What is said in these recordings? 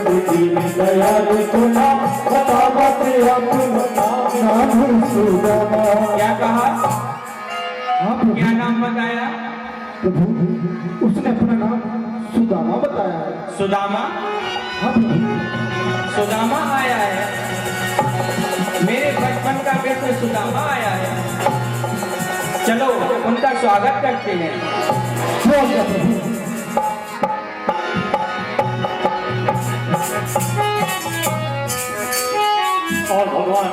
दयाल सुना बता बात अपना नाम सुदामा। क्या कहा? क्या नाम बताया? प्रभु उसने अपना नाम सुदामा बताया है। सुदामा? हाँ प्रभु। सुदामा आया है, मेरे बचपन का मित्र सुदामा आया है। चलो उनका स्वागत करते हैं। और भगवान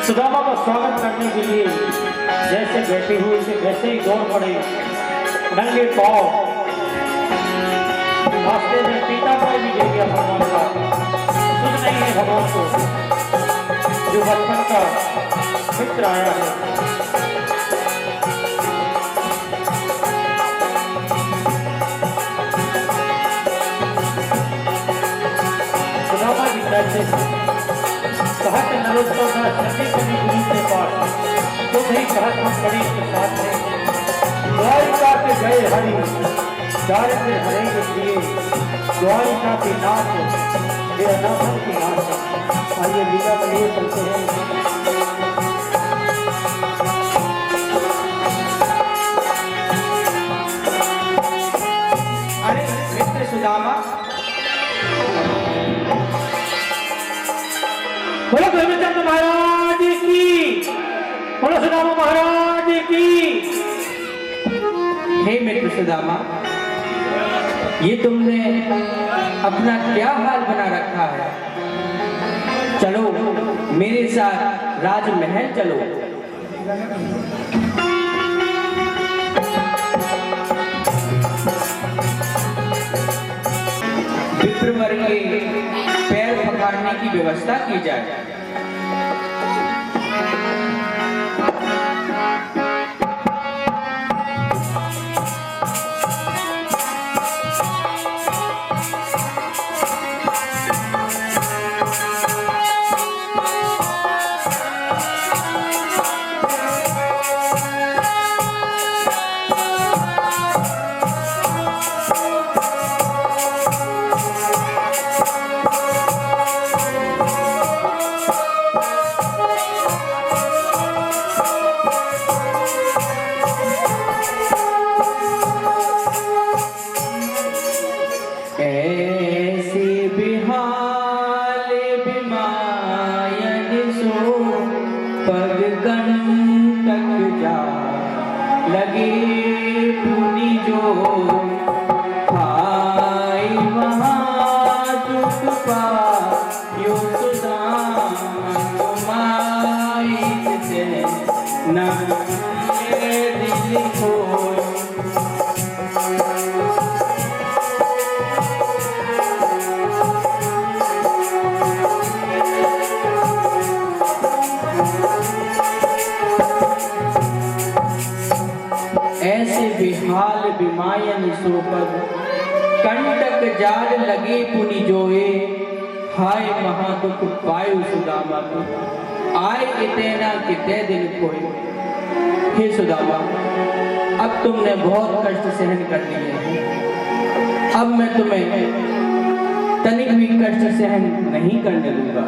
सुदामा का स्वागत करने के लिए जैसे बैठे हुए थे वैसे ही दौड़ पड़े, नंगे पाँव। रास्ते में पीता पाए भी दे दिया भगवान का। सुन नहीं है भगवान को, जो बचपन का मित्र आया है। सुदामा जी कहते कहत नरोत्तम सती कवि गुरु के पास तुम ही कहत हम बड़ी के साथ हैं। द्वारिका के गए हरि चारे से हरेंगे प्रिय, द्वारिका के नाथ ये अनाथन की नाथ। आइए लीला के लिए चलते हैं। अरे मित्र सुदामा, बोलो प्रेमचंद महाराज की, बोलो सुदामा महाराज की। हे मित्र सुदामा, ये तुमने अपना क्या हाल बना रखा है? चलो मेरे साथ राजमहल चलो। विप्रवर के पैर पकड़ने की व्यवस्था की जाए। कंटक जाल लगे पुनि जोए, हाय महादुख पायु सुदामा को, आए इतना कितने दिन कोई। हे सुदामा, अब तुमने बहुत कष्ट सहन कर लिए हैं, अब मैं तुम्हें तनिक भी कष्ट सहन नहीं करने दूंगा।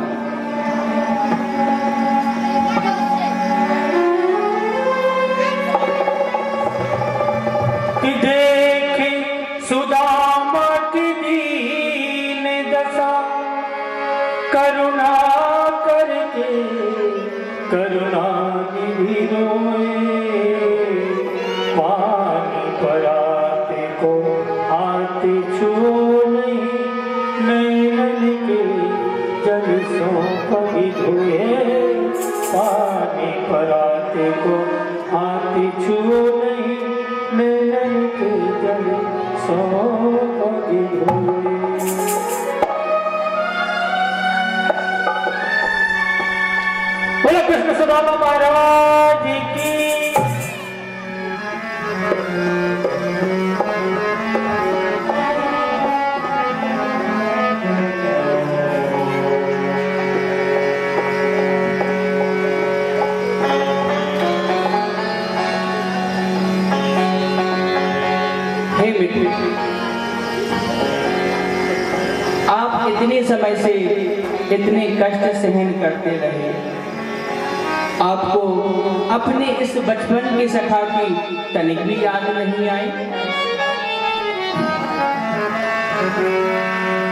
सुदामा की दीन दशा करुणा करके करुणा निधि रोए, पानी पराते को हाथ छूए, नैनन के जल सो कभी धोए, पानी पराते को हाथ छूए, नैनन के जल सो कभी धोए। बोलो कृष्ण सुदामा महाराज की। आप इतने समय से इतने कष्ट सहन करते रहे, आपको अपने इस बचपन की सखा की तनिक भी याद नहीं आई?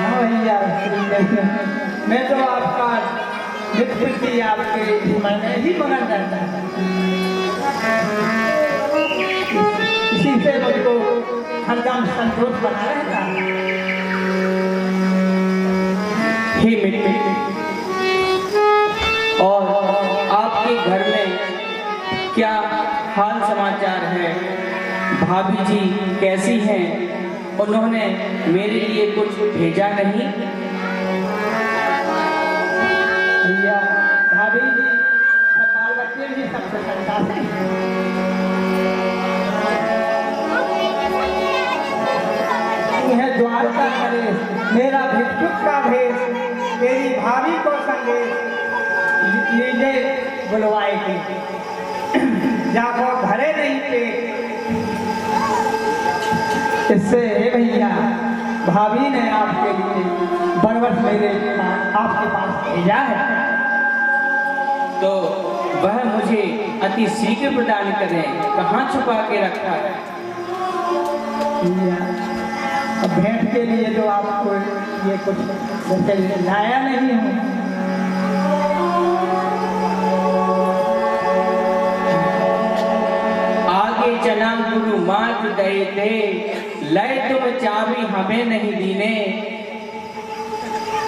हाँ भैया, मैं तो आपका मित्र थी, आपके मैंने ही मगन रहता था। इसी से मुझको हरदम संतोष बना रहता। हे मित्र, और आपके घर में क्या हाल समाचार है? भाभी जी कैसी हैं? उन्होंने मेरे लिए कुछ भेजा नहीं? भैया, भाभी जी, सब बाल बच्चे भी सब प्रसन्नता से। यह द्वारका नरेश, मेरा भिक्षुक का भेष, तेरी भाभी को संदेश लीजे बुलवाए थे, जाको घरे नहीं पे। इससे हे भैया, भाभी ने आपके लिए बरवट मेरे आपके पास भेजा है, तो वह मुझे अति शीघ्र प्रदान करें। कहाँ छुपा के रखा है? भैया, अब भेंट के लिए तो आपको ये कुछ जैसे लाया नहीं हूँ। आगे चला गुरु मात दे थे, लय तुम चाबी हमें नहीं दीने।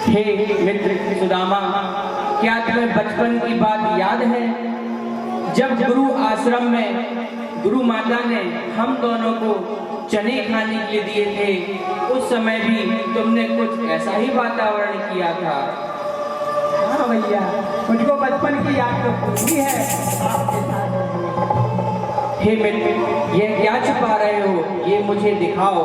हे मित्र सुदामा, क्या तुम्हें बचपन की बात याद है? जब गुरु आश्रम में गुरु माता ने हम दोनों को चने खाने के लिए दिए थे, उस समय भी तुमने कुछ ऐसा ही वातावरण किया था। हाँ भैया, मुझको बचपन की याद तो पूरी है आपके साथ। हे मित्र, ये क्या छुपा रहे हो? ये मुझे दिखाओ।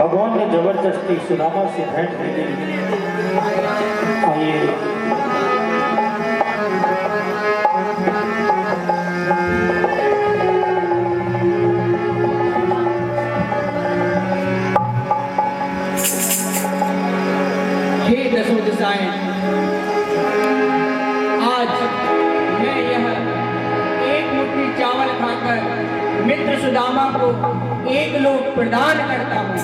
भगवान ने जबरदस्ती सुदामा से भेंट की गई। आइए हे दसों दिशाएं, आज मैं यह एक मुट्ठी चावल खाकर मित्र सुदामा को एक लोक प्रदान करता हूँ।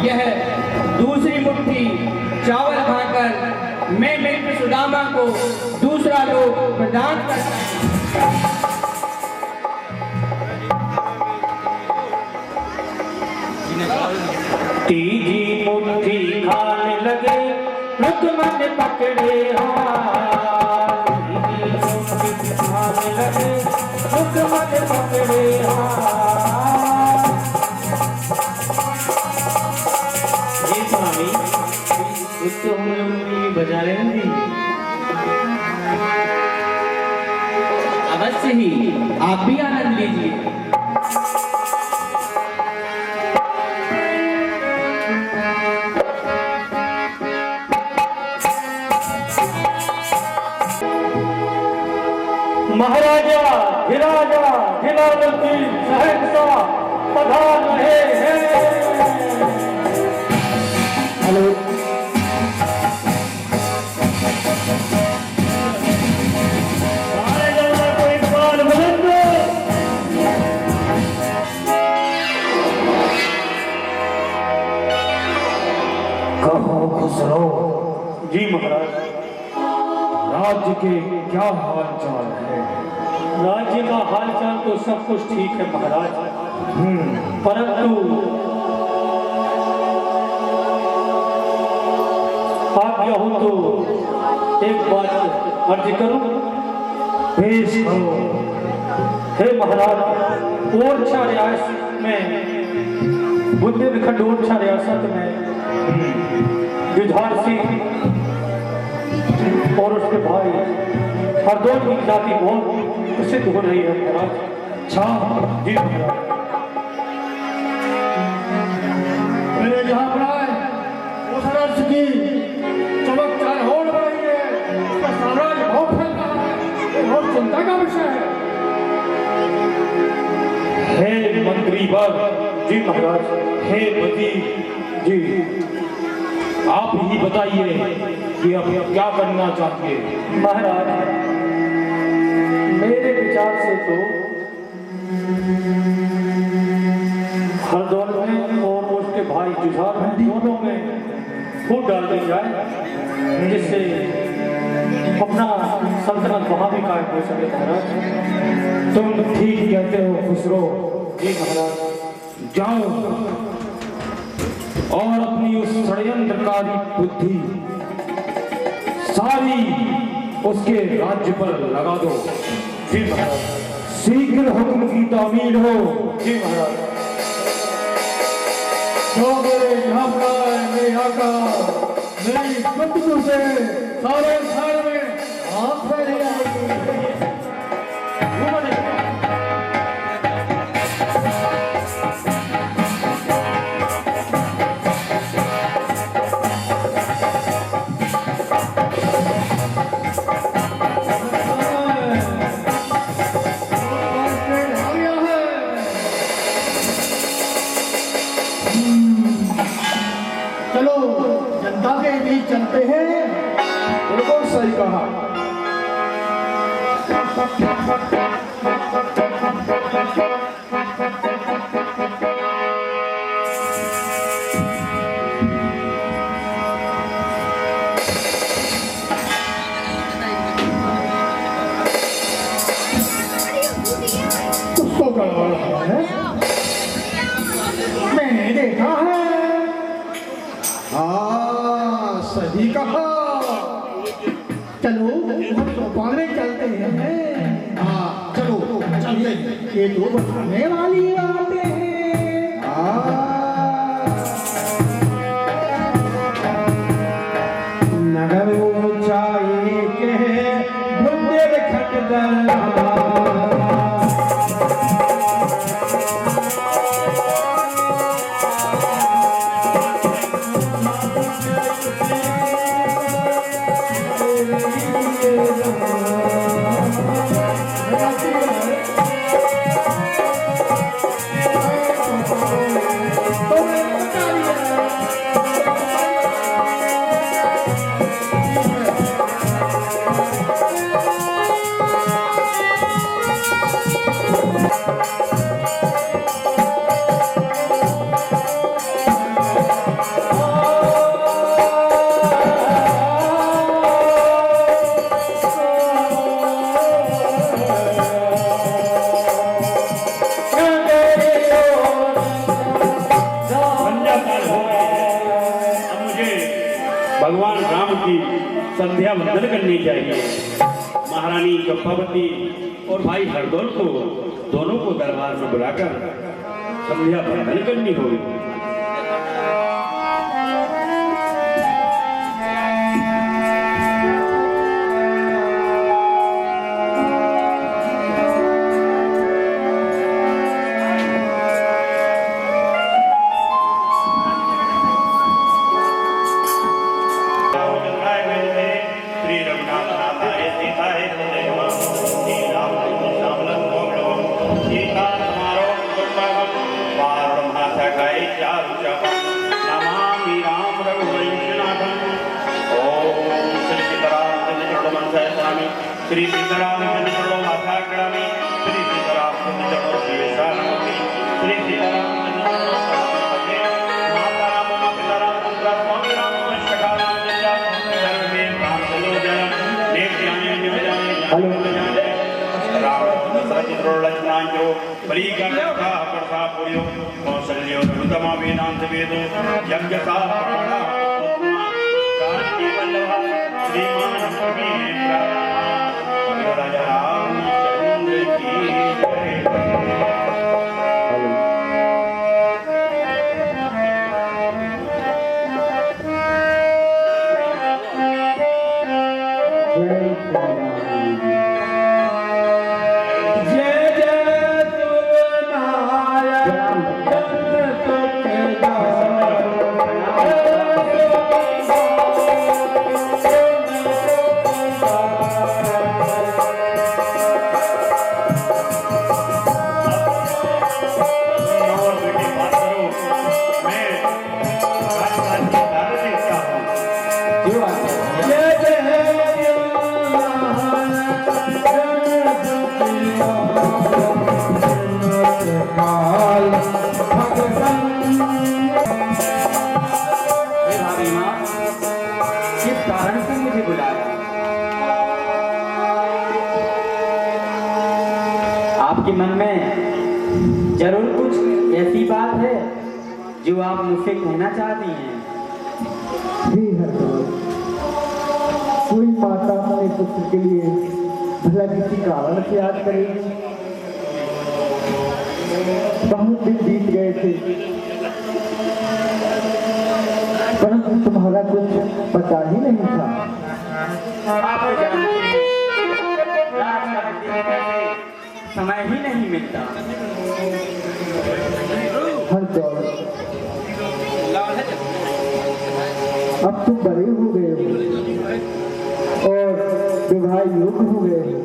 यह दूसरी मुट्ठी चावल खाकर मैं मित्र सुदामा को दूसरा लोक प्रदान करता हूँ। तीजी मुट्ठी खाने लगे, रुकमन पकड़े हाथ। तीजी मुट्ठी खाने लगे, रुकमन पकड़े हाथ। जी स्वामी, कुछ तो हम लोग की बजा रहे होंगे। अवश्य ही, आप भी आनंद लीजिए। महाराजा धिराजा धिलावती सहनशाह पधार रहे हैं। हेलो, कहो खुसरो। जी महाराज। राज्य के क्या हाल चाल है? राज्य का हालचाल तो सब कुछ ठीक है महाराज, परंतु आज्ञा हो तो एक बात अर्ज करूं। पेश करो। हे महाराज, ओरछा रियासत में बुंदेलखंड ओरछा रियासत में जुझार सिंह और उसके भाई हरदौल की जाति बहुत प्रसिद्ध हो रही है महाराज। अच्छा जी महाराज। मेरे जहाँ बनाए उस राज्य की चमक चाहे और बढ़ रही है, उसका साम्राज्य बहुत फैल रहा है, ये बहुत चिंता का विषय है। हे मंत्री वर जी महाराज, हे पति जी, आप ही बताइए कि अब क्या करना चाहिए। महाराज मेरे विचार से तो हरदौल में और उसके भाई जुझार में दोनों में फूट डाल दी जाए, जिससे अपना सल्तनत वहां भी कायम हो सके महाराज। तुम ठीक कहते हो खुसरो। जी महाराज। जाओ और अपनी उस षड्यंत्रकारी बुद्धि सारी उसके राज्य पर लगा दो। जी महाराज। शीघ्र हुक्म की तामील हो। जी महाराज। जो मेरे यहाँ पर मेरे आका मेरी बंदूकों से सारे शहर में हाथ फैले चलो जनता के बीच चलते हैं। बिल्कुल सही कहा। उसको गड़बड़ है, मैंने देखा है। हाँ सही कहा। चलो हम सोपान में चलते हैं। हाँ चलो चलते हैं। ये तो बताने वाली बातें हैं। नगर ऊंचाई के बुंदेलखंड दरबार भगवान राम की संध्या वंदन करनी चाहिए। महारानी चंपावती और भाई हरदौल को दोनों को दरबार में बुलाकर संध्या वंदन करनी होगी। श्री सीतारामचंद्र चलो माथा कड़ामी, श्री सीतारामचंद्र चलो शिवेशानमूर्ति, श्री सीतारामचंद्र माता राम पिता राम पुत्र स्वामी राम शखा रामचंद्र सर्वे रामचंद्र जन नेत्यानि निवजानि राम सरचित्रो लक्ष्मणांजो परिगणका प्रसा पुर्यो कौशल्यो धनुतमा वेदांत वेदो यज्ञसा प्राणा जानकी वल्लभ श्रीमान कवि नेत्र राजा राम काल भगवन। हे भाभी माँ, किस कारण से मुझे बुलाया? आपके मन में जरूर कुछ ऐसी बात है जो आप मुझसे कहना चाहती हैं। जी हरदोल, कोई माता अपने पुत्र के लिए भला किसी कारण से याद करेगी। बहुत दिन बीत गए थे, परंतु तुम्हारा कुछ पता ही नहीं था। आप तो जानती हैं, राजकाज देखने से समय ही नहीं मिलता। हरदोल, अब तुम बड़े हो गए हो और विवाह योग्य हो गए हो।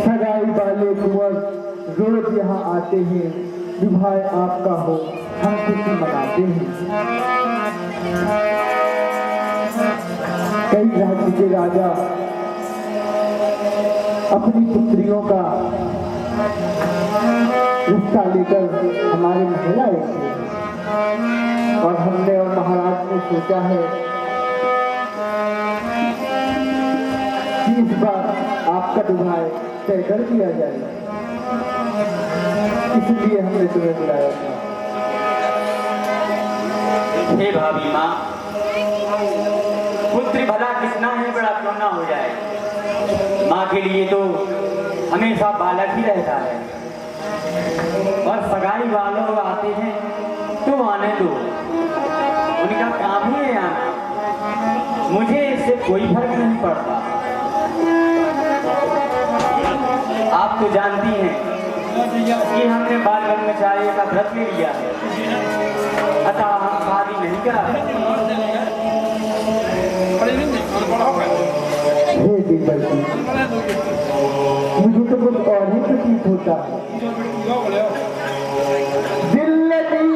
सगाई वाले कुंवर रोज यहाँ आते हैं, विवाह आपका हो, हम खुशी मनाते हैं। कई राज्य के राजा अपनी पुत्रियों का रिश्ता लेकर हमारे महल आए थे और हमने और महाराज ने सोचा है कि इस बार आपका विवाह तय कर दिया जाए, इसलिए हमने तुम्हें बुलाया था। हे भाभी माँ, पुत्र भला कितना ही बड़ा क्यों ना हो जाए, माँ के लिए तो हमेशा बालक ही रहता है। और सगाई वालों को आते हैं तो आने दो, उनका काम ही है आना, मुझे इससे कोई फर्क नहीं पड़ता। आप तो जानती हैं कि हमने बाल ब्रह्मचार्य का व्रत ले लिया है, अतः हम शादी नहीं करा सकते। हे बीरबल जी, मुझे तो कुछ और ही प्रतीत होता है। दिल लगी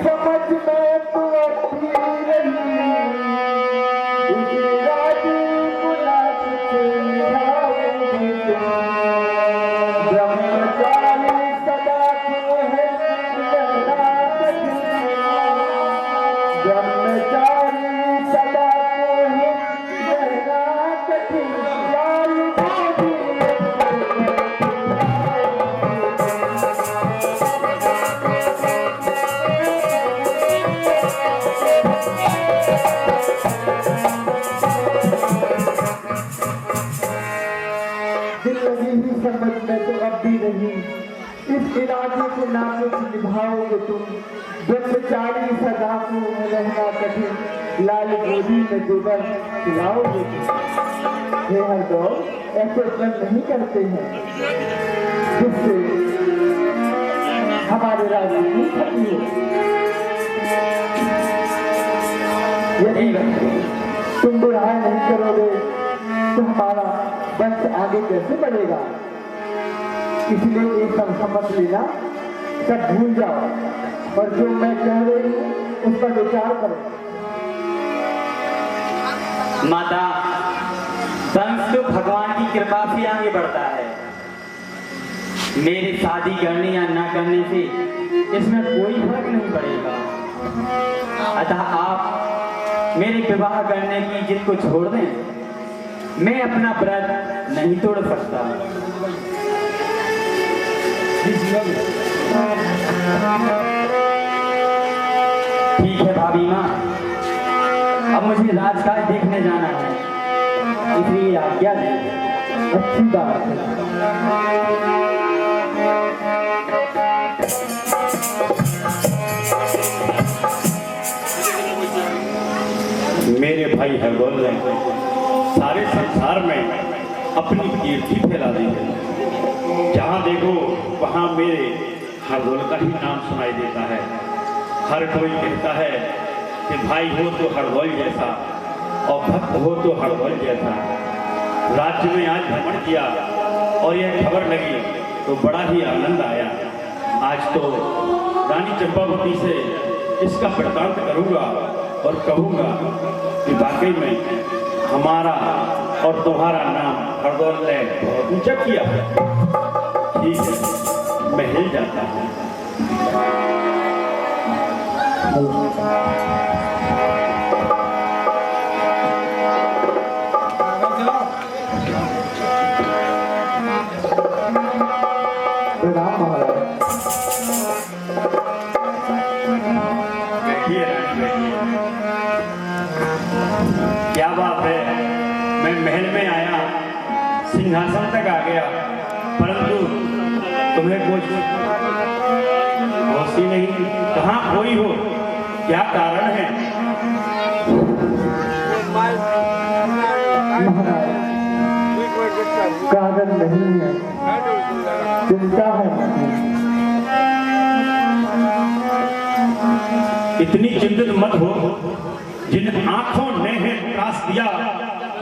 समझ में तो अच्छी रही, उसे राजी बुला के मिलाऊंगी तुम। ब्रह्मचारी सदा क्यों है रहना कठिन, ब्रह्मचारी सदा क्यों है रहना कठिन। समझ में तो अब भी नहीं, इस इरादे को ना कुछ निभाओगे तुम। ब्रह्मचारी सदा को रहना कठिन, लाल गोदी में दुबर खिलाओगे तुम। हे हरदौल, ऐसे व्रत नहीं करते हैं जिससे हमारे राज्य की क्षति हो। यदि तुम बुराई नहीं करोगे तो हमारा वंश आगे कैसे बढ़ेगा। इसलिए एक समझ लेना, सब भूल जाओ और जो मैं कह रही हूँ उस पर विचार करो। माता, वंश तो भगवान की कृपा से आगे बढ़ता है। मेरी शादी करने या ना करने से इसमें कोई फर्क नहीं पड़ेगा। अतः आप मेरे विवाह करने की जिद को छोड़ दें, मैं अपना व्रत नहीं तोड़ सकता। ठीक है भाभी माँ, अब मुझे राजकाज देखने जाना है, इसलिए आज्ञा दें। अच्छी बात है। मेरे भाई हरदोल ने सारे संसार में अपनी कीर्ति फैला दी है। जहाँ देखो वहाँ मेरे हरदोल का ही नाम सुनाई देता है। हर कोई कहता है कि भाई हो तो हरदोल जैसा और भक्त हो तो हरदोल जैसा। राज्य में आज भ्रमण किया और यह खबर लगी तो बड़ा ही आनंद आया। आज तो रानी चंपावती से इसका वृतांत करूँगा और कहूँगा कि वाकई में हमारा और तुम्हारा नाम हरदोल ने बहुत ऊंचा किया। ठीक है, महल जाता हूँ। प्रणाम महाराज। बैठिए रानी, बैठिए। क्या बात है, मैं महल में आया, सिंहासन तक आ गया, परंतु तुम्हें कुछ होश ही नहीं। कहाँ खोई हो, क्या कारण है? महाराज कारण नहीं है, चिंता है मुझे। इतनी चिंतित मत हो। जिन आंखों ने है त्रास दिया,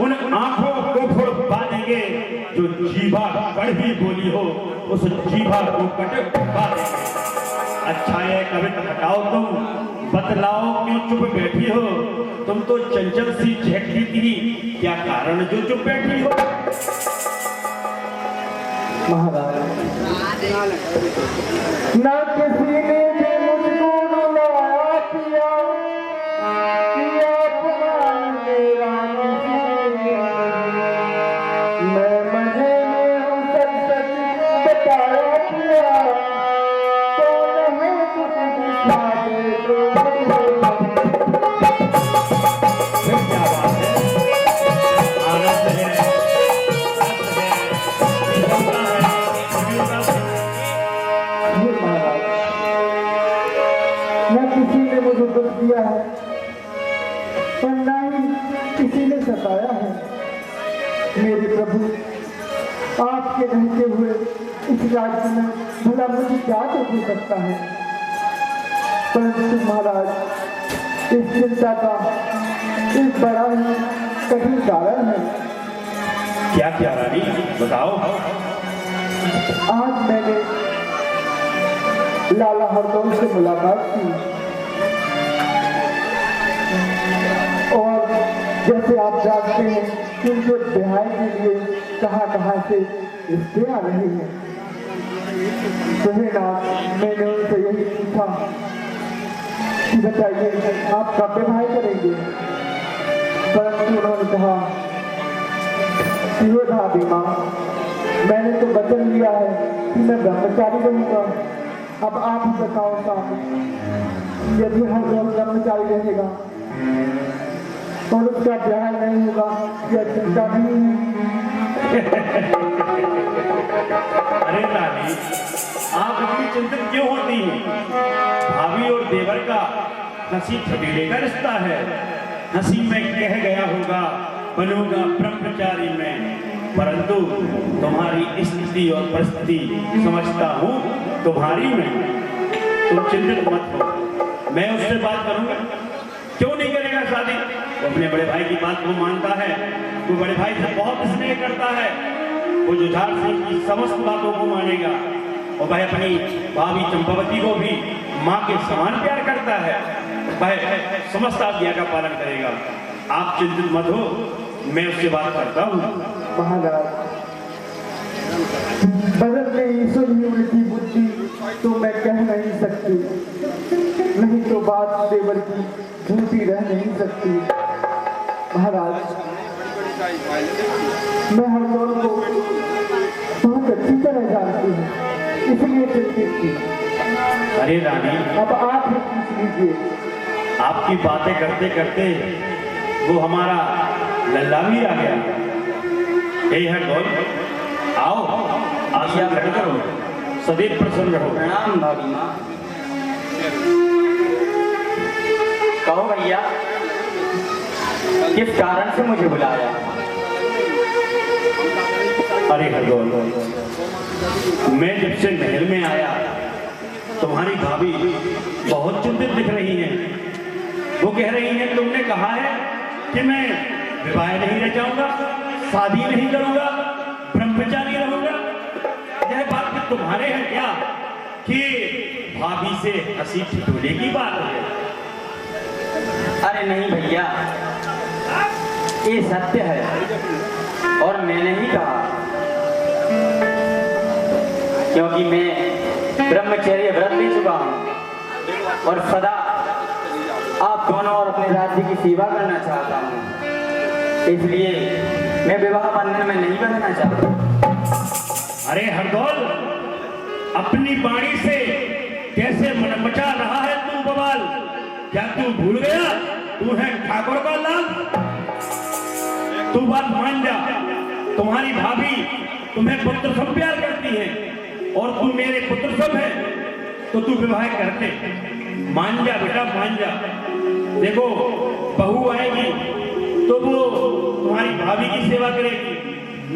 उन आंखों को फोड़ देंगे। जो जीभा कड़वी बोली हो, उस जीभा को कट पा देंगे। अच्छा है, कविता हटाओ, तुम बतलाओ क्यों चुप बैठी हो? तुम तो चंचल सी झेकती थी, क्या कारण जो चुप बैठी हो? महाराज ना किसी ने भी मुझको रुलाया पिया, पिया अपना मेरा नहीं। मैं मजे में हूँ, सच सच बताया पिया, तो नहीं कुछ दिखा दे तो फिर क्या बात है? आनंद है, रस है, निरंतर है, निर्मलता है। ये महाराज न किसी ने मुझे दुख दिया है और न ही किसी ने सताया है। मेरे प्रभु, आपके रहते हुए इस राज्य में भला मुझे क्या दुख हो सकता है? परंतु महाराज, इस चिंता का एक बड़ा ही कठिन कारण है। क्या क्या रानी, बताओ। आज मैंने लाला हरदौल से मुलाकात की और जैसे आप जानते हैं कि उनके बिहार के लिए कहाँ से रिश्ते आ रहे हैं। नाथ, मैंने उनसे यही पूछा कि बताइए आप कब विवाह करेंगे? परंतु उन्होंने कहा कि वो भाभी माँ, मैंने तो वचन लिया है कि मैं ब्रह्मचारी रहूंगा। अब आप ही बताओ साहब, यदि हर रोज ब्रह्मचारी रहेगा और उसका ब्याह नहीं होगा, यह चिंता नहीं है? अरे रानी, आप इतनी चिंतित क्यों होती हैं? भाभी और देवर का हंसी ठगीले का रिश्ता है। हंसी में कह गया होगा बनूंगा ब्रह्मचारी में, परंतु तुम्हारी स्थिति और परिस्थिति समझता हूँ तुम्हारी में। तुम चिंतित मत हो, मैं उससे बात करूंगा। क्यों नहीं करेगा शादी? वो अपने बड़े भाई की बात को मानता है, वो बड़े भाई से बहुत स्नेह करता है, वो जुझार सिंह की समस्त बातों को मानेगा और वह अपनी भाभी चंपावती को भी माँ के समान प्यार करता है। वह समस्त आज्ञा का पालन करेगा। आप चिंतित मत हो, मैं उससे बात करता हूँ। महाराज, बदल में ईश्वर ही उनकी बुद्धि तो मैं कह नहीं सकती, नहीं तो बात देवर की झूठी रह नहीं सकती। महाराज, मैं हरदौल को बहुत अच्छी तरह जानती हूँ, इसलिए चिंतित थी। अरे रानी, अब आप ही पूछ लीजिए। आपकी बातें करते करते वो हमारा लल्ला भी आ गया। हे हरदौल, आओ, आशा ग्रहण करो, सदैव प्रसन्न रहो। प्रणाम भाभी माँ। कहो भैया, किस कारण से मुझे बुलाया? अरे हरदौल, मैं जब से महल में आया, तुम्हारी भाभी बहुत चिंतित दिख रही हैं। वो कह रही हैं तुमने कहा है कि मैं विवाह नहीं रचाऊंगा, शादी नहीं करूंगा, ब्रह्मचारी रहूंगा। यह बात भी तुम्हारे हैं क्या कि भाभी से हंसी ठिठोले की बात है? अरे नहीं भैया, ये सत्य है और मैंने ही कहा, क्योंकि मैं ब्रह्मचर्य व्रत ले चुका हूँ और सदा आप दोनों और अपने राज्य की सेवा करना चाहता हूँ, इसलिए मैं विवाह बंधन में नहीं बंधना चाहता। अरे हरदौल, अपनी वाणी से कैसे मन मचा रहा है तू बवाल? क्या तू भूल गया तू है ठाकुर का लाल? तू बात मान जा, तुम्हारी भाभी तुम्हें पुत्र सब प्यार करती है और तू मेरे पुत्र सब है, तो तू विवाह करते। मान जा बेटा, मान जा। देखो, बहू आएगी तो वो तुम्हारी भाभी की सेवा करेगी,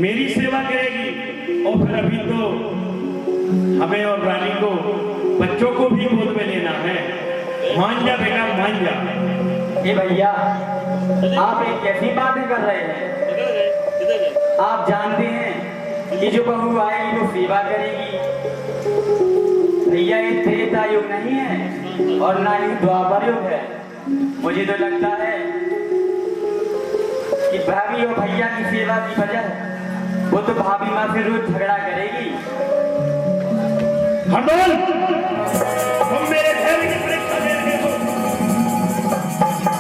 मेरी सेवा करेगी, और फिर अभी तो हमें और रानी को बच्चों को भी गोद में लेना है। मान जा बेटा, मान जा। ये भैया, आप एक कैसी बातें कर रहे हैं? आप जानते हैं कि जो बहू आएगी वो सेवा करेगी। भैया, ये त्रेता युग नहीं है और ना ही द्वापर युग है। मुझे तो लगता है कि भाभी और भैया की सेवा की वजह वो तो भाभी माँ से रोज झगड़ा करेगी। हरदौल, तुम मेरे धैर्य की परीक्षा ले रहे हो।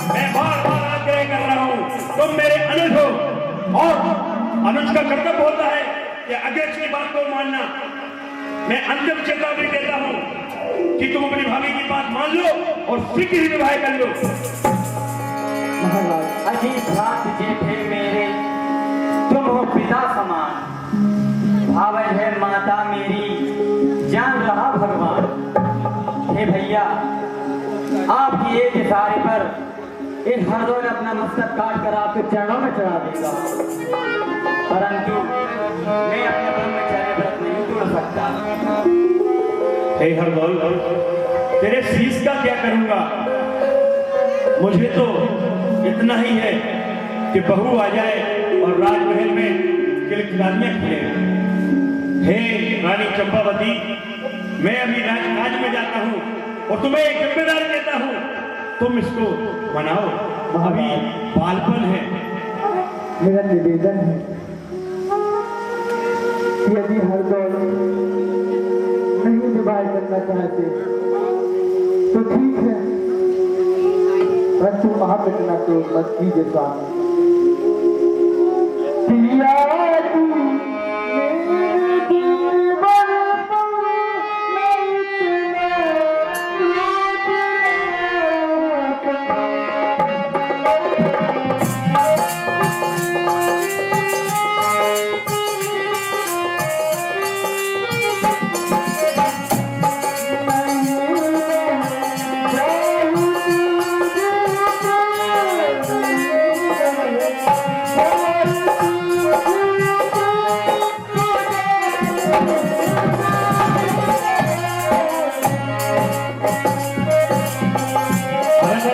मैं बार बार आग्रह कर रहा हूं, तुम मेरे अनुज हो और अनुज का कर्तव्य होता है कि अध्यक्ष की बात को मानना। मैं अंतिम चेतावनी देता हूं कि तुम अपनी भाभी की बात मान लो और शीघ्र ही विवाह कर लो। महाराज, अजीत भ्रात जेठे मेरे, तुम हो पिता समान, भावन है माता मेरी, जान रहा भगवान। हे भैया, आपकी एक इशारे पर इन हरदौल अपना मस्तक काट कर आपके चरणों में चढ़ा देगा, परंतु मैं अपने ब्रह्मचर्य व्रत नहीं तोड़ सकता। हे हरदौल, तेरे शीश का क्या करूंगा? मुझे तो इतना ही है कि बहू आ जाए और राजमहल में किलकिलानियां खिले। हे रानी चंपावती, मैं अभी राजकाज में जाता हूँ और तुम्हें एक जिम्मेदारी देता हूँ, तुम इसको मनाओ, अभी बालपन है। मेरा निवेदन है कि यदि हरदौल नहीं विवाह करना चाहते तो ठीक है, परंतु महापिता तो मत कीजिए स्वामी।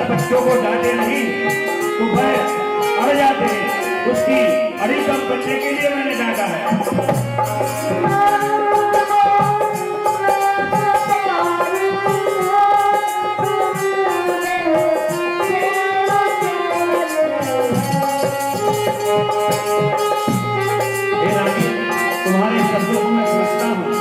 बच्चों को डांटे नहीं तो वह अड़ जाते हैं, उसकी अड़ी कम करने के लिए मैंने डांटा है। तुम्हारे शब्दों को मैं समझता हूँ।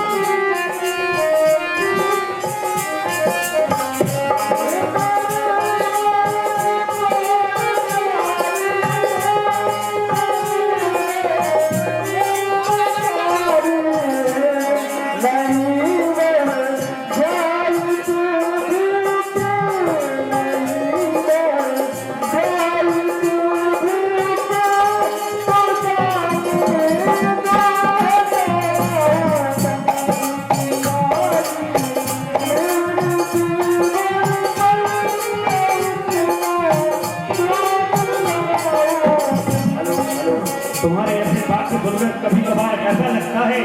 तुम्हारे ऐसे बात को सुनकर कभी कभार ऐसा लगता है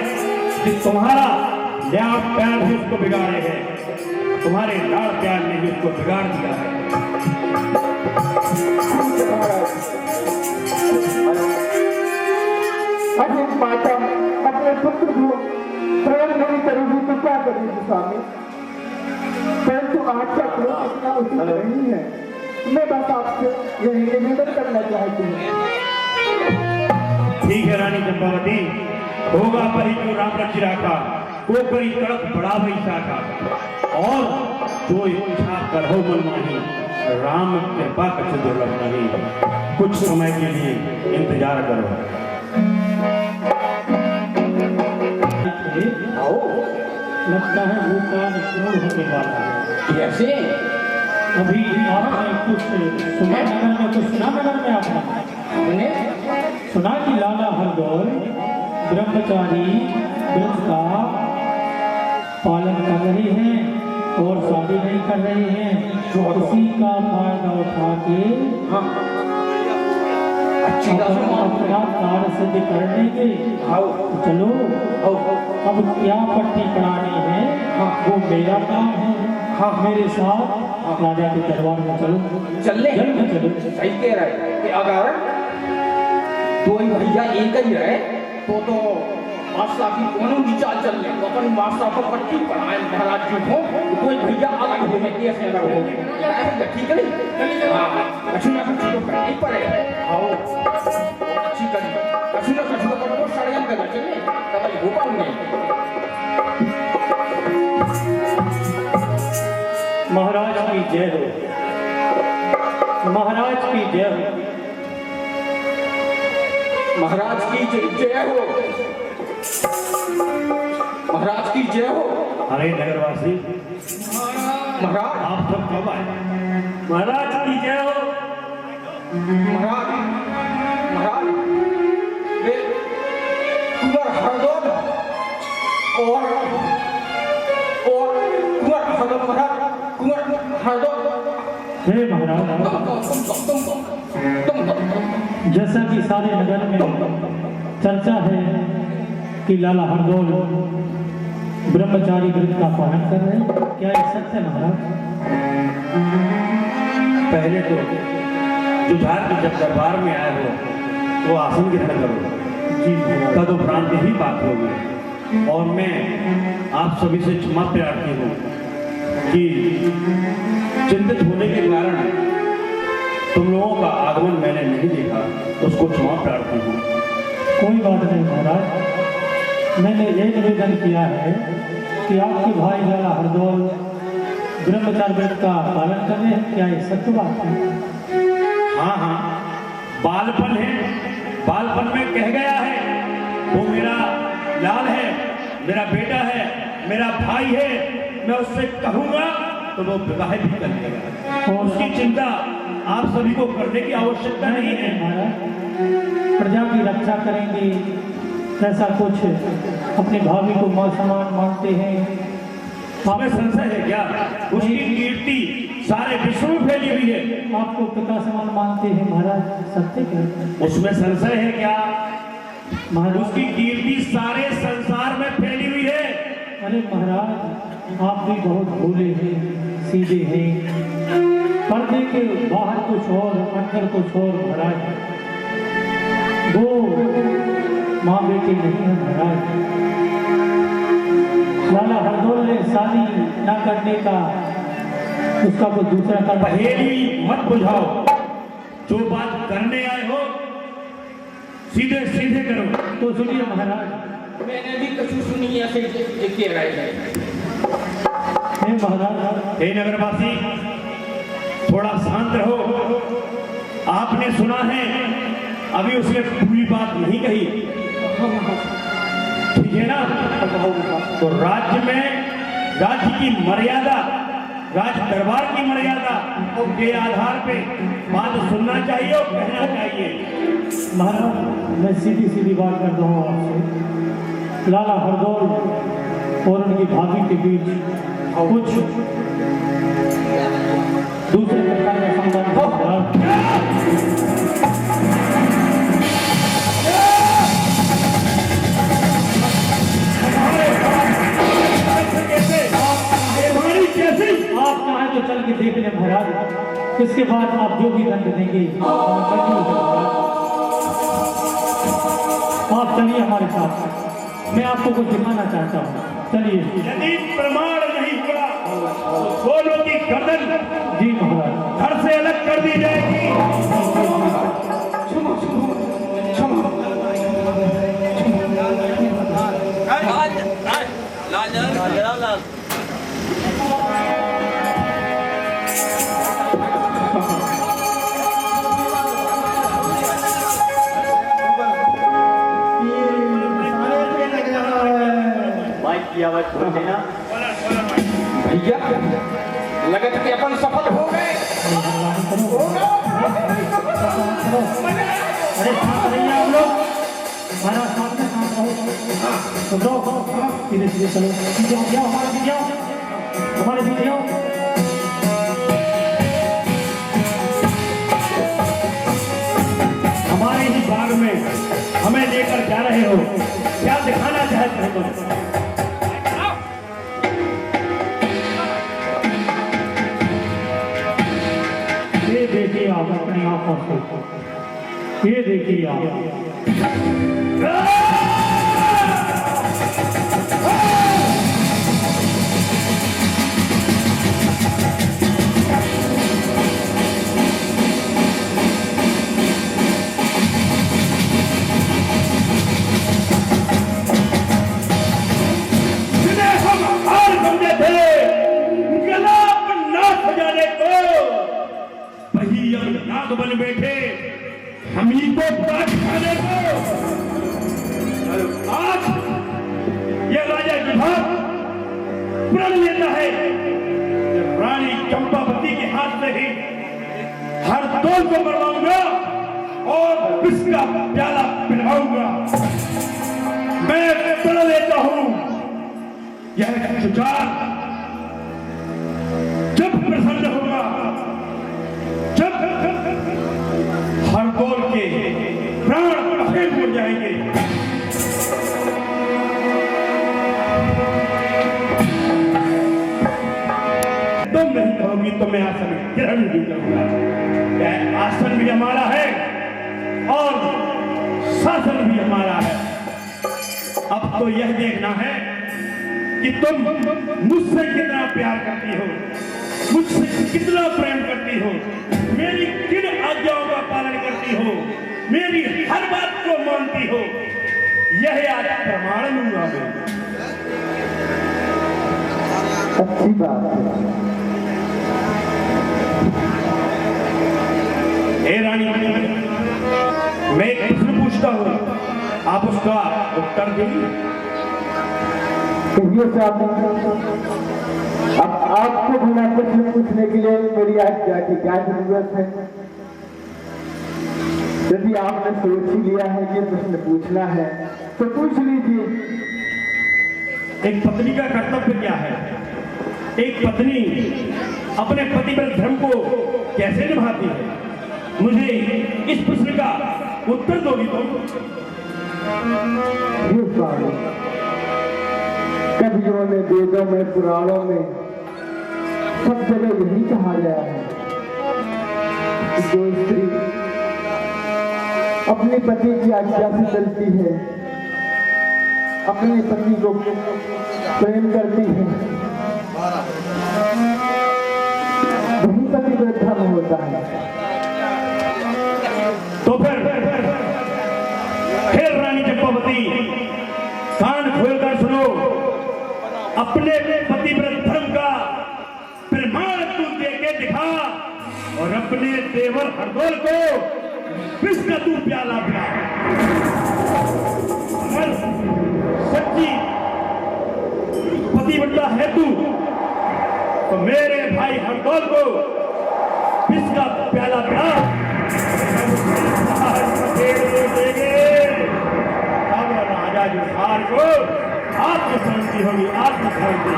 कि तुम्हारा लाड़ प्यार भी उसको बिगाड़े है, तुम्हारे लाड़ प्यार ने भी उसको बिगाड़ दिया है। अजीत माता अपने पुत्र को प्रयोग नहीं करेगी तो क्या करेगी स्वामी? परंतु आपका प्रयोग इतना उचित नहीं है। मैं बस आपसे यही निवेदन करना चाहती हूँ। ठीक है रानी चंपावती, होगा पर ही जो राम रखी राखा, टोकरी कड़क बड़ा वैसा का और जो इच्छा करहो मन माही राम कृपा कछ दुर्लभ नहीं। कुछ समय के लिए इंतजार करो। आओ, लगता है वो काम पूर्ण होने वाला है। कैसे? अभी आपने कुछ सुना नगर में, कुछ सुना नगर में आपने? हमने सुना कि लाला हरदौल ब्रह्मचारी व्रत का पालन कर रहे हैं और शादी नहीं कर रहे हैं। उसी का फायदा उठा के अच्छी अपना कार्य सिद्ध कर लेंगे। चलो अब क्या पट्टी पढ़ानी है वो मेरा काम है। मेरे साथ राजा के दरबार में चलो। चल ले। जल्द चलो। सही कह रहा है कि अगर दो ही भैया एक ही रहे तो मास्टर की कोनो भी चाल चल ले तो अपन मास्टर को पट्टी पढ़ाए महाराज जी को कोई भैया अलग हो गए ऐसे अलग हो गए ऐसे ठीक है। हाँ अच्छी ना कुछ तो करना ही पड़ेगा। आओ अच्छी करी अच्छी ना कुछ तो करना षड्यंत्र करना चले तब हो पाऊंगे। महाराज की जय हो। महाराज की जय हो। महाराज की जय हो। महाराज की जय हो। अरे नगरवासी, महाराज आप सब कब आए? महाराज की जय हो। महाराज महाराज वे कुंवर हरदौल और कुंवर हरदौल महाराज कुंवर हरदौल हे महाराज, जैसा कि सारे नगर में चर्चा है कि लाला हरदौल ब्रह्मचारी व्रत का पालन कर रहे हैं, क्या ये सत्य है महाराज? पहले तो जुझार के जब दरबार में आए हो तो आसन ग्रहण करो। जी महाराज। तदुपरांत ही बात होगी। और मैं आप सभी से क्षमा प्रार्थी हूँ कि चिंतित होने के कारण तुम लोगों का आगमन मैंने नहीं देखा, उसको क्षमा प्रार्थी हूँ। कोई बात नहीं महाराज, मैंने ये निवेदन किया है कि आपके भाई लाला हरदौल ब्रह्मचारी व्रत का पालन कर रहे हैं, क्या ये सत्य बात है? हाँ हाँ, बालपन है, बालपन में कह गया है वो मेरा लाल है, मेरा बेटा है, मेरा भाई है, मैं उससे कहूँगा तो वो विवाह भी कर लेगा। और उसकी चिंता आप सभी को करने की आवश्यकता नहीं है। महाराज, प्रजा की रक्षा करेंगे, ऐसा कुछ अपने भाभी को मां समान मानते हैं। हमें संशय है क्या? उसकी कीर्ति सारे विश्व में फैली हुई है। आपको पिता समान मानते हैं महाराज, सत्य क्या? उसमें संशय है क्या? महाराज, उसकी कीर्ति सारे संसार में फैली हुई है। अरे महाराज, आप भी बहुत भोले हैं, सीधे हैं, पर्दे के बाहर कुछ और अंदर कुछ और महाराज। वो माँ बेटी नहीं है महाराज। लाला हरदौल ने शादी ना करने का उसका कोई दूसरा कारण पहेली मत बुझाओ, जो बात करने आए हो सीधे सीधे करो। तो सुनिए महाराज। मैंने भी कछु सुनी ऐसे कह रहे हैं। हे महाराज, हे नगरवासी, थोड़ा शांत रहो। आपने सुना है, अभी उसने पूरी बात नहीं कही, ठीक है ना? तो राज्य में राज्य की मर्यादा, राज दरबार की मर्यादा के आधार पे बात सुनना चाहिए और कहना चाहिए। महाराज, मैं सीधी सीधी बात करता हूँ आपसे। लाला हरदौल और उनकी भाभी के बीच कुछ दूसरे प्रकार का संबंध कैसे? आप चाहे तो चल के देख लें महाराज, इसके बाद आप जो भी दंड देंगे आप चलिए हमारे साथ, मैं आपको कुछ दिखाना चाहता हूँ। चलिए। यदि प्रमाण नहीं हुआ तो दोनों की गर्दन जी महाराज, घर से अलग कर दी जाएगी। लाल माइक की आवाज छोड़ देना। भैया लगत के अपन सफल हो गए। अरे साथ रहिए आप लोग, हमारा साथ में साथ रहो। तो धीरे धीरे चलो, पीछे हो जाओ, हमारे पीछे आओ, हमारे पीछे आओ। हमारे ही बाग में हमें लेकर जा रहे हो, क्या दिखाना चाहते हो तुम? ये देखिए आप अपनी आंखों से, ये देखिए आप। जिन्हें हम हार समझे थे गला अपना सजाने को, वही अब नाग बन बैठे हम ही को काट खाने को। आज ये राजा विभाग प्रण लेता है कि रानी चंपावती के हाथ से ही हरदौल को मरवाऊंगा और विष का प्याला पिलवाऊंगा। मैं प्रण लेता हूं यह जुझार जब प्रसन्न होगा, जब हरदौल के प्राण अफेल हो जाएंगे। तुम नहीं कहोगी तो मैं आसन ग्रहण भी करूंगा। यह आसन भी हमारा है और शासन भी हमारा है। अब तो यह देखना है कि तुम मुझसे कितना प्यार करती हो, मुझसे कितना प्रेम करती हो, मेरी किन आज्ञाओं का पालन करती हो, मेरी हर बात को मानती हो। यह आज प्रमाण लूंगा मैं। अच्छी बात है। हे रानी, मैं एक प्रश्न पूछता हूँ, आप उसका उत्तर देंगे? कहिए साहब, अब आपको बिना प्रश्न पूछने के लिए मेरी आज्ञा की क्या जरूरत है? यदि आपने सोच ही लिया है कि प्रश्न पूछना है तो पूछ लीजिए। एक पत्नी का कर्तव्य क्या है? एक पत्नी अपने पतिव्रत धर्म को कैसे निभाती है? मुझे इस प्रश्न का उत्तर दोगी तुम? ये स्वामी, कवियों में, वेदों में, पुराणों में सब जगह यही कहा गया है कि जो स्त्री अपने पति की आज्ञा से चलती है, अपने पति को प्रेम करती है, वही पतिव्रत धर्म होता है। तो फिर रानी चंपावती, कान खोलकर सुनो। अपने पतिव्रत धर्म का प्रमाण तू दे के दिखा और अपने देवर हरदौल को विष का तू प्याला पिला। अगर सच्ची पतिव्रता है तू तो मेरे भाई हरदौल को विष का प्याला पिला। अब राजा जुझार को आत्म शांति होगी, आत्म शांति।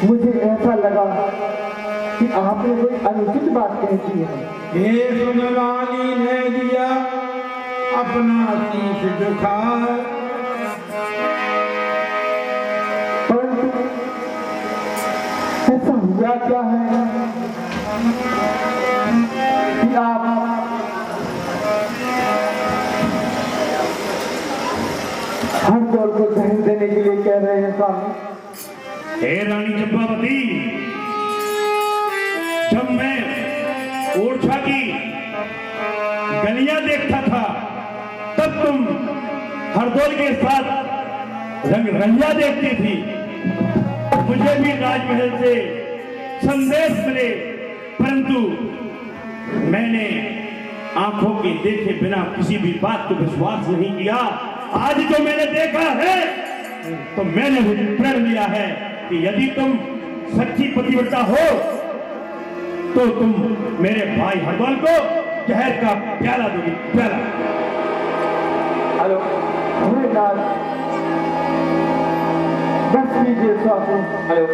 मुझे ऐसा लगा कि आपने कोई अनुचित बात कह दी है। हे सुनवानी ने दिया अपना शीश झुका, परंतु ऐसा हुआ क्या है कि आप हरदौल को दहन देने के लिए कह रहे हैं स्वामी? हे रानी चंपावती, जब मैं ओरछा की गलियां देखता था तब तुम हरदौल के साथ रंग रंजिया देखती थी, मुझे भी राजमहल से संदेश मिले, परंतु मैंने आंखों के देखे बिना किसी भी बात को विश्वास नहीं किया। आज जो मैंने देखा है तो मैंने भी प्रण लिया है कि यदि तुम सच्ची पतिव्रता हो तो तुम मेरे भाई हरदौल को जहर का प्याला दोगी, प्याला। हेलो नाथ, बस कीजिए स्वामी। हेलो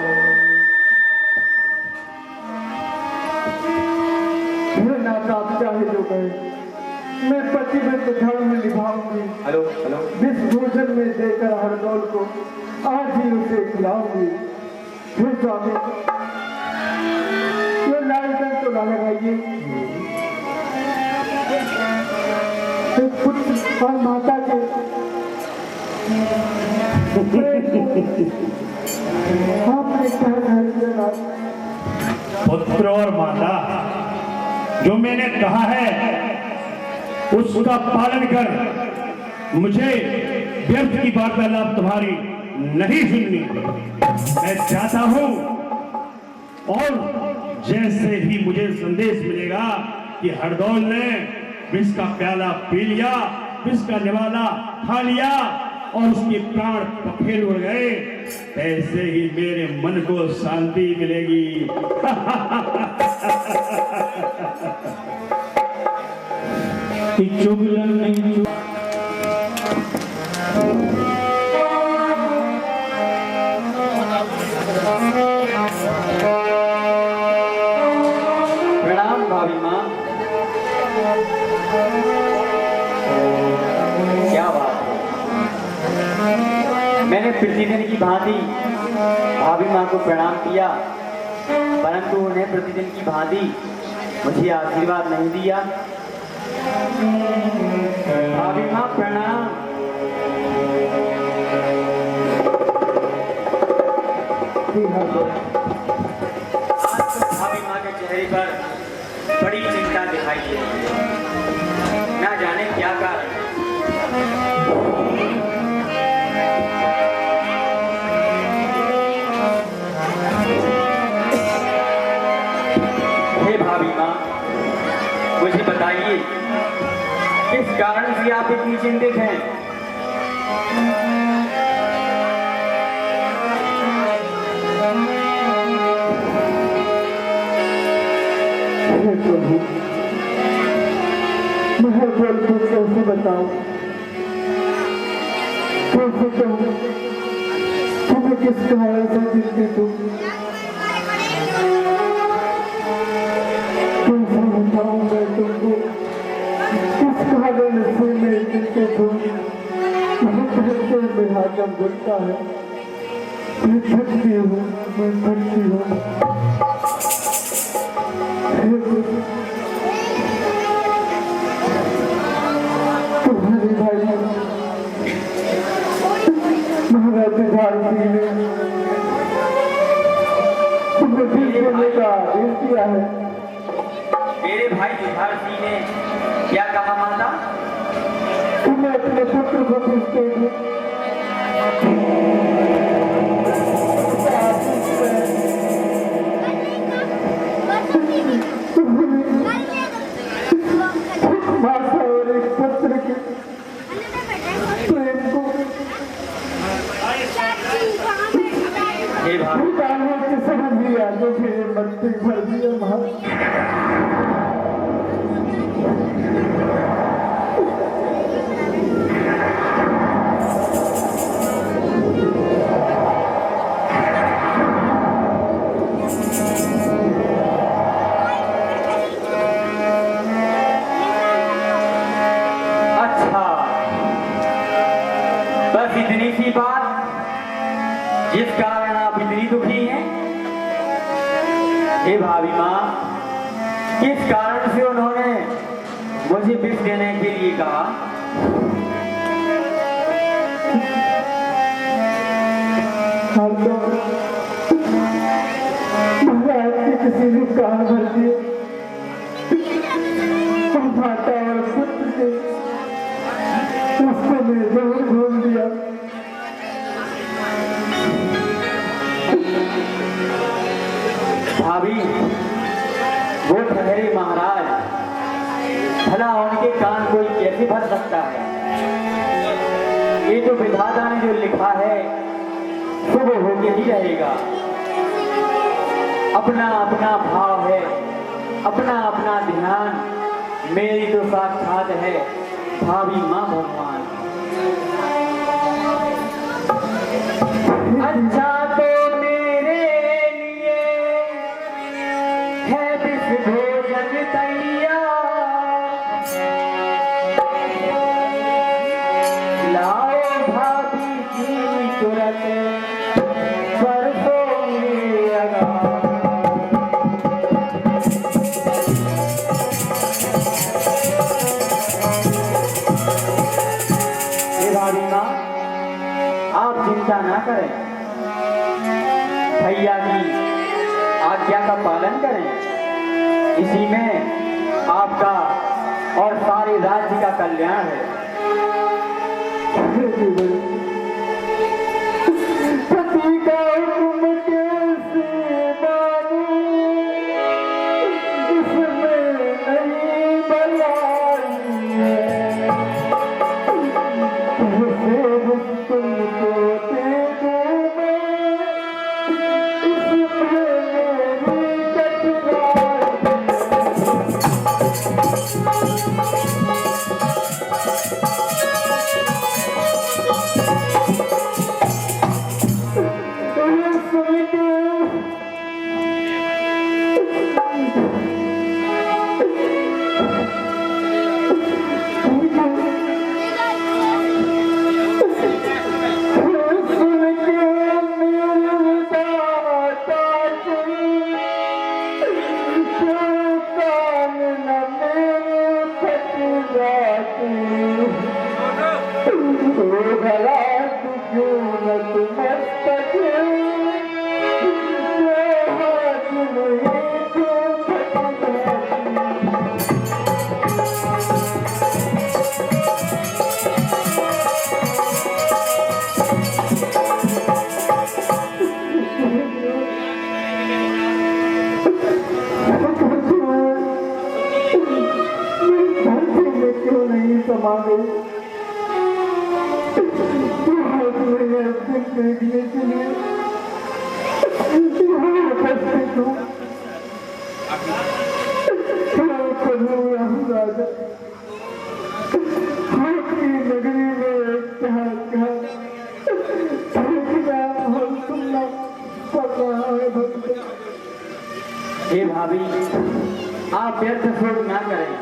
नाथ, आप चाहे जो कहे, मैं पतिव्रत धर्म निभाऊंगी। हेलो हेलो विष भोजन में देकर हरदौल को आज ही उसे खिलाऊंगी। हे स्वामी, ये लालटेन तो ना लगाइए। पुत्र और माता के आपने क्या कहा? पुत्र और माता, जो मैंने कहा है उसका पालन कर। मुझे व्यर्थ की वार्तालाप तुम्हारी नहीं सुननी। मैं चाहता हूं, और जैसे ही मुझे संदेश मिलेगा कि हरदौल ने विष का प्याला पी लिया, विष का निवाला खा लिया और उसके प्राण पखेल उड़ गए, ऐसे ही मेरे मन को शांति मिलेगी। चुगलन नहीं प्रणाम भाभी माँ। क्या बात है, मैंने प्रतिदिन की भांति भाभी माँ को प्रणाम किया, परंतु उन्हें प्रतिदिन की भांति मुझे आशीर्वाद नहीं दिया। भाभी माँ प्रणाम। आज तो भाभी माँ के चेहरे पर बड़ी चिंता दिखाई दे रही है, ना जाने क्या कारण। हे भाभी माँ, मुझे बताइए किस कारण से आप इतनी चिंतित हैं? प्रभु, मैं हरदौल को कैसे बताऊं, कैसे कहूं कि मैं किस कारण से चिंतित हूं, कैसे बताऊं मैं तुमको किस कारण से मैं चिंतित हूं। मेरा दम घुटता है, मैं थकती हूँ, मैं थकती हूँ। तुम्हारे भाई महाराज भारती ने तुम्हें दिल देने का आदेश दिया है। मेरे भाई भारती ने क्या कहा माता? तुम्हें अपने पुत्र को पूछते थे। माता और एक पुत्र के प्रेम को समझ लिया तो फिर मस्ती भर दिया। इतनी सी बात जिस कारण आप इतनी दुखी हैं? हे भाभी माँ, किस कारण से उन्होंने मुझे विष देने के लिए कहा? किसी भी कारण भर दिए माता और पुत्र के उसको मैं जरूर भूल दिया। भला उनके कान कोई कैसे भर सकता है? ये जो विधाता ने जो लिखा है शुभ होके ही रहेगा। अपना अपना भाव है, अपना अपना ध्यान मेरी तो साक्षात है भावी माँ भगवान। अच्छा तो मेरे लिए है विष भोजन तैयार, लाओ भाभी की तुरंत परसों में लगा। आप चिंता ना करें, भैया की आज्ञा का पालन करें, इसी में आपका और सारे राज्य का कल्याण है। पति का हुक्म कैसे मानूं, इसमें नहीं भलाई है। तुमको दे दूं मैं, इसमें मेरी कठिनाई। देखने के लिए उपस्थित हूँ। राजा आपकी नगरी में कहाँ हम सुनना पड़ रहा है भक्त। हे भाभी, आप व्यर्थ शोक ना करें,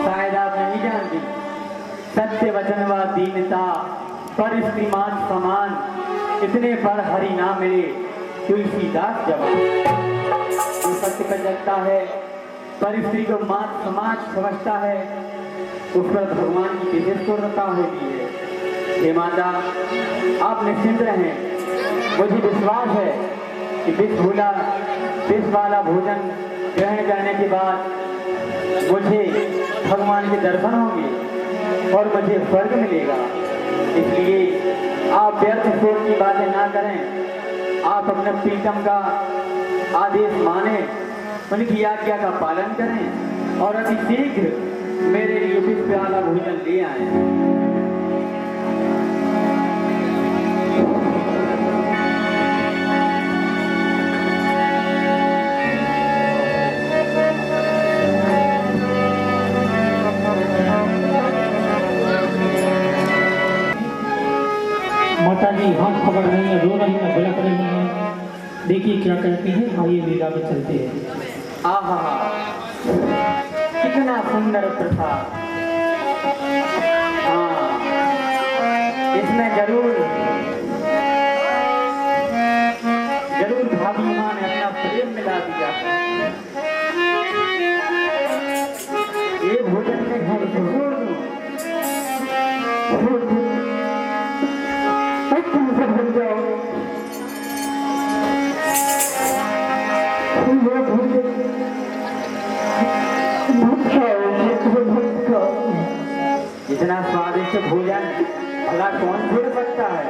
शायद आप नहीं जानती सत्य वचन व दीनता पर स्त्रीमान समान, इतने पर हरि ना मिले तुलसीदास जवान। जो सत्य पर जगता है पर स्त्री को मात समाज समझता है, उस पर भगवान की विशेष पूर्णता होती है। हे माता, आप निश्चिंत रहें, मुझे विश्वास है कि विष वाला भोजन ग्रहण करने के बाद मुझे भगवान के दर्शन होंगे और मुझे स्वर्ग मिलेगा। इसलिए आप व्यर्थ शोक की बातें ना करें, आप अपने प्रीतम का आदेश माने, उनकी आज्ञा का पालन करें और अति शीघ्र मेरे लिए विष वाला भोजन ले आए। माता जी हाथ पकड़ रही है, रो रही है, बिलख रही है। देखिए क्या कहती है। आइए लीला में चलते हैं। आहा, कितना सुंदर प्रसाद। हाँ, इसमें जरूर भाभी माँ ने अपना प्रेम मिला दिया। ये भोजन में घर छोड़ दो, भूल जाओ। इतना स्वादिष्ट भोजन भला कौन छोड़ सकता है।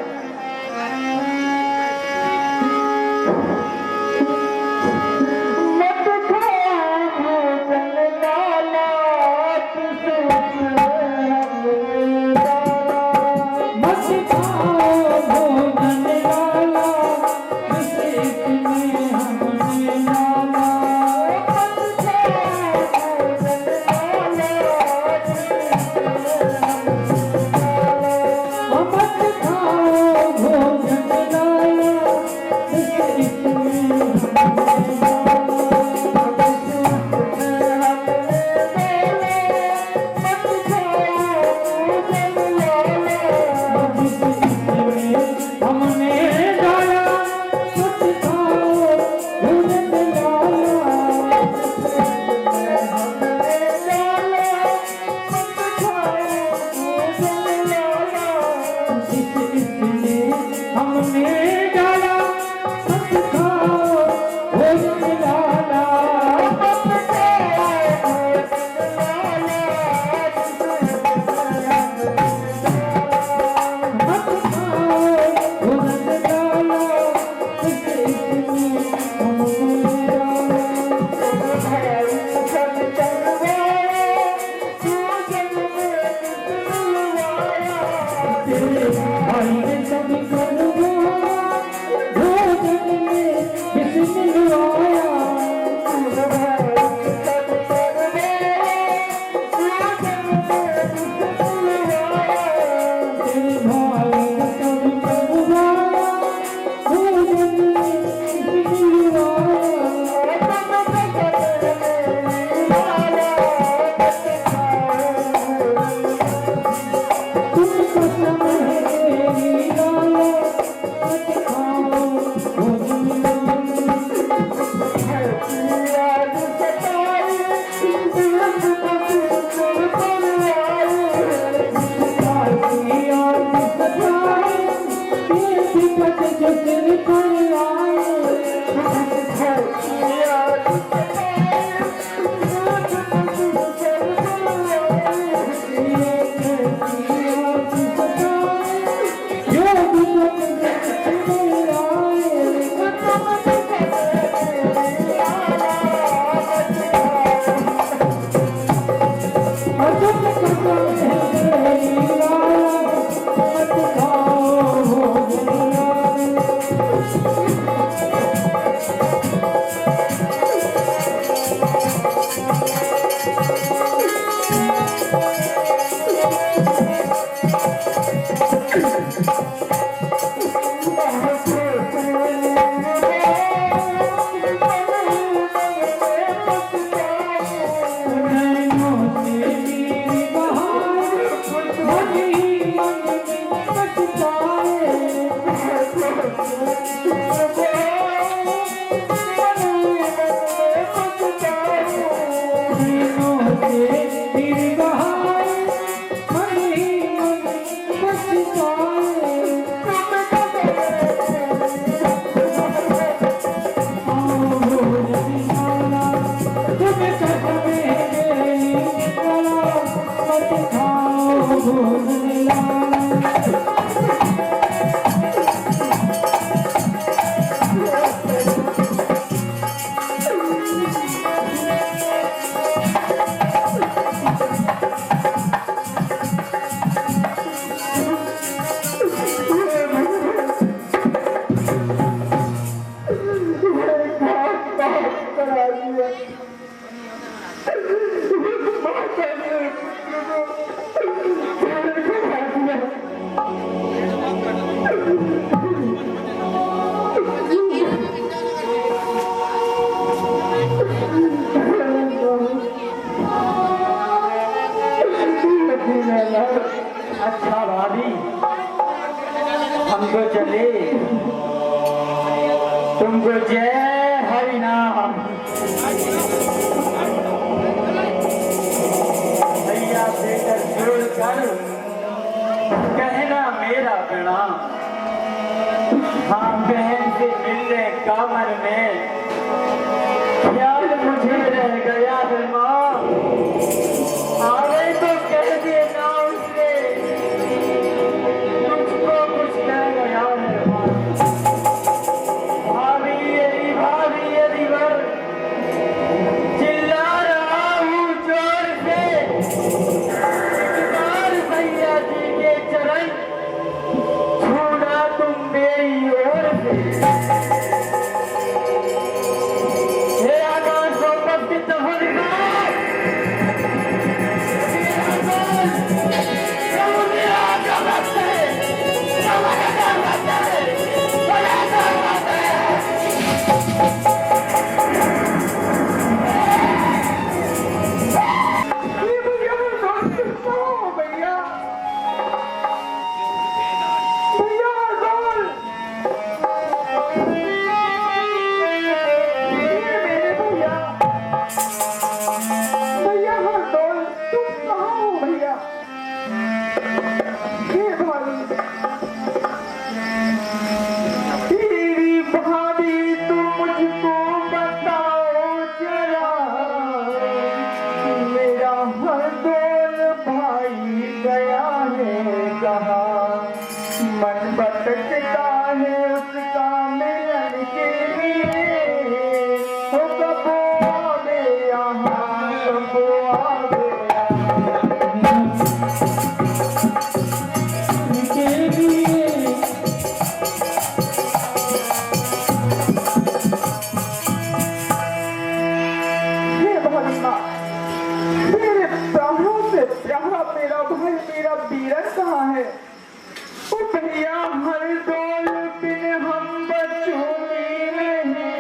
मत खाओ भोजन लाला अच्छा भाभी हम तो चले, तुमको जय हरि नाम। भैया से कर जोड़ कर कहना मेरा प्रणाम। हाँ बहन से मिलने का मन में ख्याल मुझे रह गया है माँ, आवे तो कह देना उसने तुझको कुछ कह गया है माँ। भाभी यदि वर चिल्ला रहा हूँ जोर से, एक बार भैया जी के चरण छू हे आकाश द्रौपद की तरफ निकाल। प्रभु जी आज्ञा करते हैं। प्रभु जी आज्ञा करते हैं। प्रभु जी आज्ञा करते हैं। ये भैया मैं सोच सकता हूँ भैया। भैया हरदोल। ये मेरे भैया। भैया हरदोल तुम कहाँ हो भैया? हे भाभी। तेरी भाभी तुम मुझको बताओ जरा, मेरा हरदोल भाई गया है कहाँ? मन भटकता है उसका मिलन के लिए। हो कब आवे यहाँ, कब आवे हे भगवान, मेरे प्राणों से प्यारा मेरा भाई मेरा वीरन कहाँ है? ओ भैया हरदोल बिन हम बच्चों नहीं,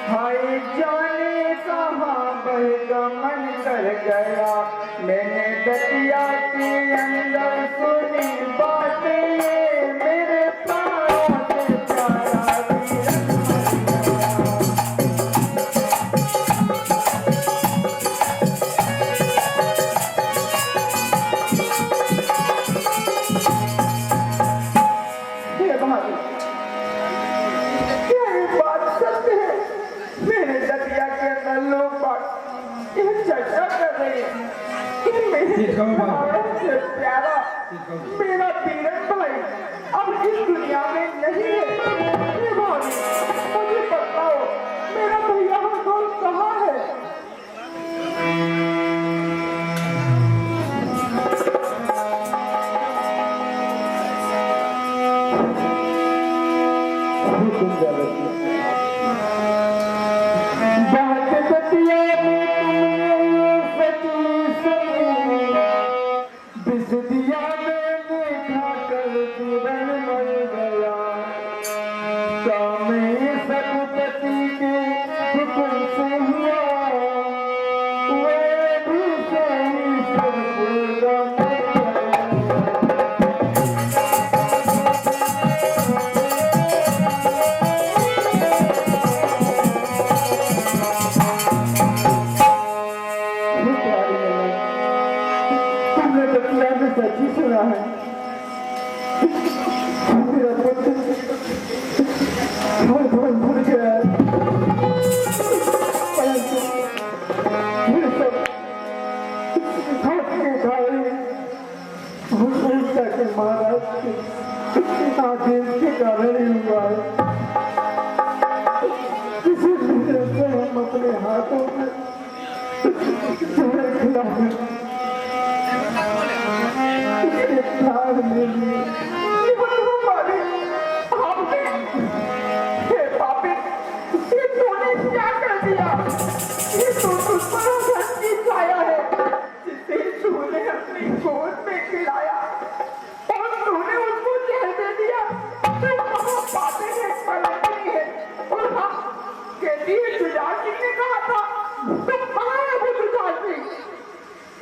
हाय जाने कहाँ बहगमन कर गया। मैंने दतिया के अंदर सुनी बात ये, मेरे प्राणों से प्यारा वीरन हे भाभी, क्या ये बात सत्य है? मेरे दतिया के अंदर लोग बात ये चर्चा कर रहे हैं कि मेरे प्राणों से प्यारा मेरा वीरन भाई अब इस दुनिया में नहीं है। हे भाभी, मुझे बताओ मेरा भैया हरदोल कहाँ है? बात दतिया में तुमने सची सनी, बिस दिया मैंने खाकर जीवन मर गया। काम ये सतपति के हुक्म से हुआ, वो भी सही सतपुरा में तुमने दतिया में सच्ची सुना है। मेरा पुत्र हरदोल मर गया है। परंतु ये सब आपके भाई भूषण के महाराज के आदेश के कारण ही हुआ है। इसीलिए से हम अपने हाथों से तुम्हें खिलाए प्यार में लिए। हे पापी, ये तूने क्या कर दिया? ये तो तुझ पर धन की छाया है, जिसे तूने अपनी गोद में खिलाया और तूने उसको जहर दे दिया। तू कहाँ पापी है, पलटनी है। और हाँ, कहती है जुझार सिंह ने कहा था, तुम कहाँ है वो जुझार सिंह?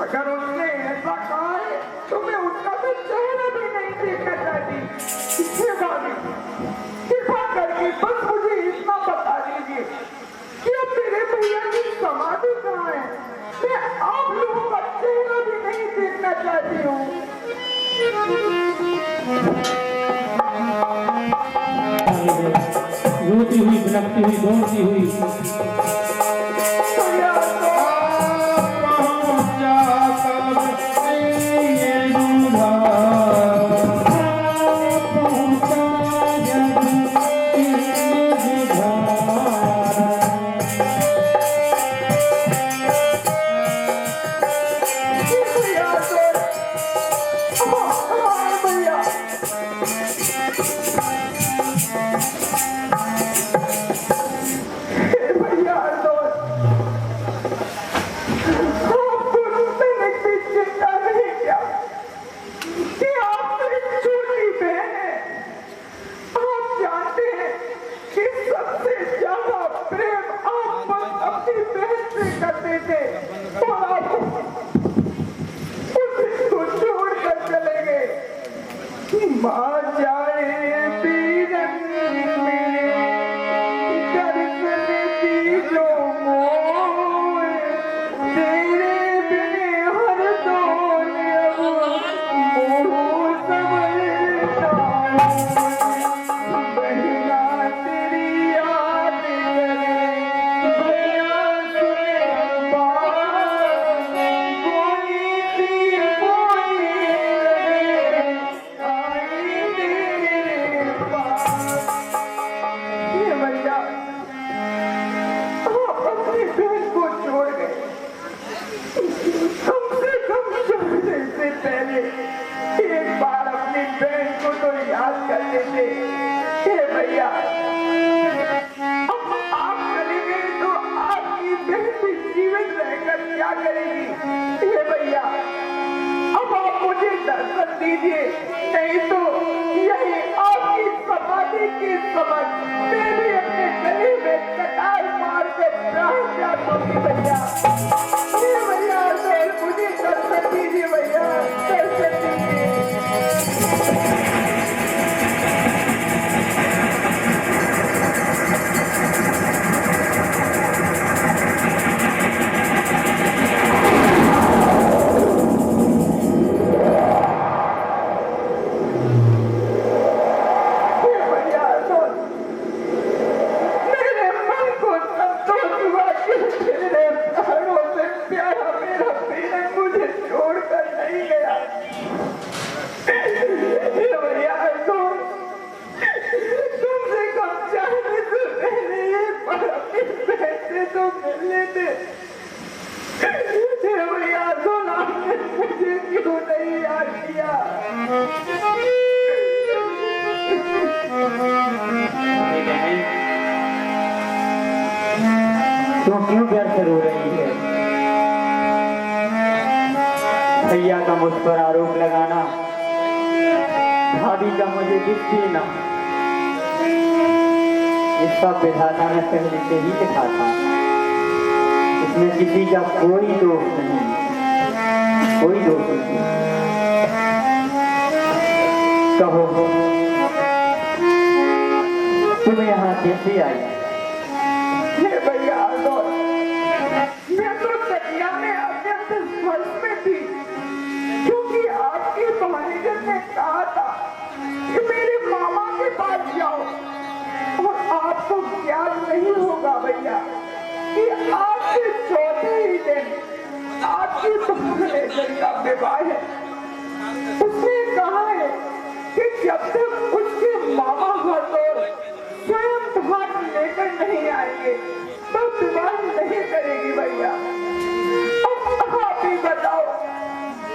अगर उसने ऐसा कहा है तो मैं उसका तो चेहरा भी नहीं देखना चाहती। हे भाभी, कृपा करके बस मुझे इतना बता दीजिए कि अब मेरे भैया की समाधि कहाँ है? मैं आप लोगों का चेहरा भी नहीं देखना चाहती हूँ। रोती हुई, बिलखती हुई, दौड़ती हुई भैया तो भैया से। हे भैया, अब आप चले गए तो आपकी बहन जीवित रहकर क्या करेगी? हे भैया, अब आप मुझे दर्शन दीजिए, नहीं तो यही आपकी समाधि की समझ मैं भी अपने गले में कटार मार कर प्राण त्याग दूंगी भैया। हे भैया, मुझे दर्शन दीजिए भैया, दर्शन दीजिए। तो क्यों व्यर्थ रो रही है? भैया का मुझ पर आरोप लगाना, भाभी का मुझे दुख देना, इस सब विधाता ने पहले से ही लिखा था। इसमें किसी का कोई दोष नहीं, कोई दोष नहीं। कहो तुम यहाँ कैसे आई? भैया, मैं तो दरिया में अत्यंत स्वर्ग में थी, क्योंकि आपके मैनेजर ने कहा था कि मेरे मामा के पास जाओ। और आपको ज्ञान नहीं होगा भैया कि आज के चौथे ही दिन आपकी मैनेजर का विवाह है। उसने कहा है कि जब तक उसके मामा हरदौल स्वयं भाग लेकर नहीं आएंगे तो विवाह नहीं करेगी भैया। अब आप ही बताओ,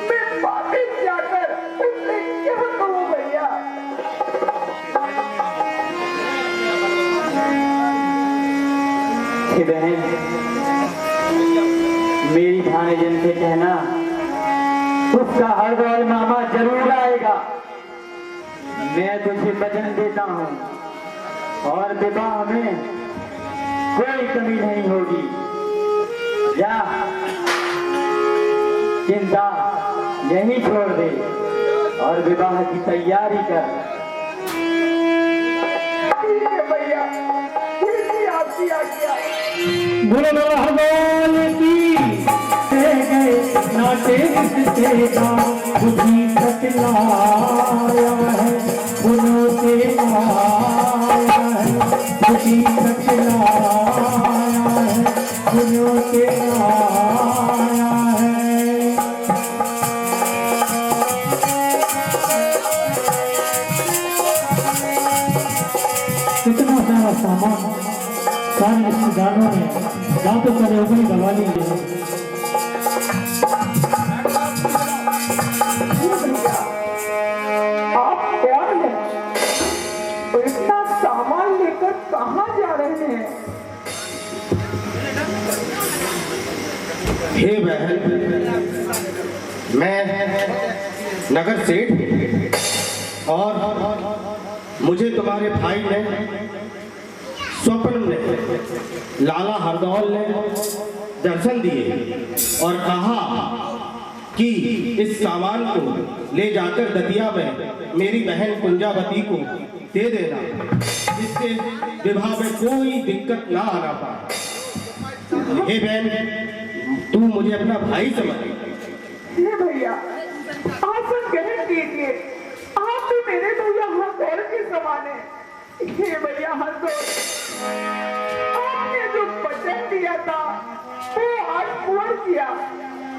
मैं वापिस जाकर उससे क्या कहूँ भैया? बहन, मेरी भानेजन से कहना उसका हरदौल मामा जरूर आएगा। मैं तुझे वचन देता हूँ और विवाह में कोई कमी नहीं होगी। जा, चिंता यहीं छोड़ दे और विवाह की तैयारी कर। भैया, आपकी आज्ञा। बोलो हरदौल की गए नाटे से बुद्धि बतलाया है, गुनों से आया है, बुद्धि बतलाया है, गुनों से आया है। इतना सारा सामान सारे रिश्तेदारों ने जहाँ तो करे उगली दबा ली है। आप कौन हैं? तो इतना सामान लेकर कहाँ जा रहे हैं? हे बहन, मैं नगर सेठ और मुझे तुम्हारे भाई ने स्वप्न में लाला हरदौल ने दर्शन दिए और कहा कि इस सामान को ले जाकर दतिया में मेरी बहन कुंजावती को दे देना, जिससे विवाह में कोई दिक्कत ना आना पाए। हे बहन, तू मुझे अपना भाई समझ। हे भैया, आसन ग्रहण कीजिए, आप भी मेरे भैया हरदौल के समान हैं। हे भैया हरदौल, आपने जो वचन दिया था वो आज पूर्ण किया,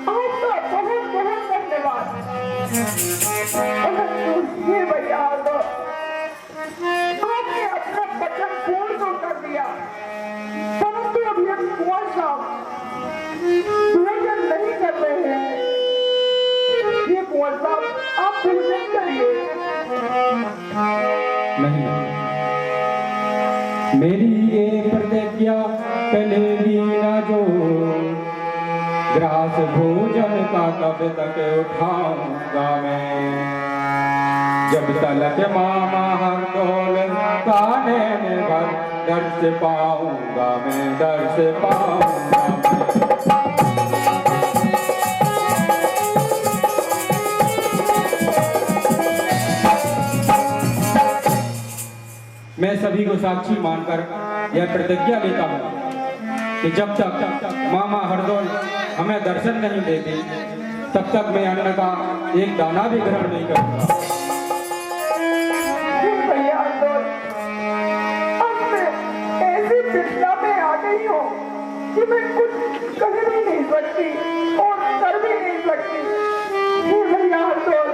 आपका बहुत बहुत धन्यवाद। हे भैया हरदौल, आपने अपना वचन पूर्ण तो कर दिया, परंतु अभी हम कुंवर साहब भोजन नहीं कर रहे हैं। ये कुंवर साहब, आप भोजन करिए। मेरी ये प्रतिज्ञा टलेगी ना जो, ग्रास भोजन का कब तक उठाऊंगा मैं, जब तलक मामा हरदौल का नैन भर दर्श पाऊंगा मैं, दर्श पाऊंगा मैं सभी को साक्षी मानकर यह प्रतिज्ञा लेता हूँ कि जब तक मामा हरदौल हमें दर्शन नहीं देते तब तक मैं अन्न का एक दाना भी ग्रहण नहीं करूँगा। भैया हरदौल, अब मैं ऐसी चिंता में आ गई हूँ कि मैं कुछ कह भी नहीं सकती और कर भी नहीं सकती। भैया हरदौल,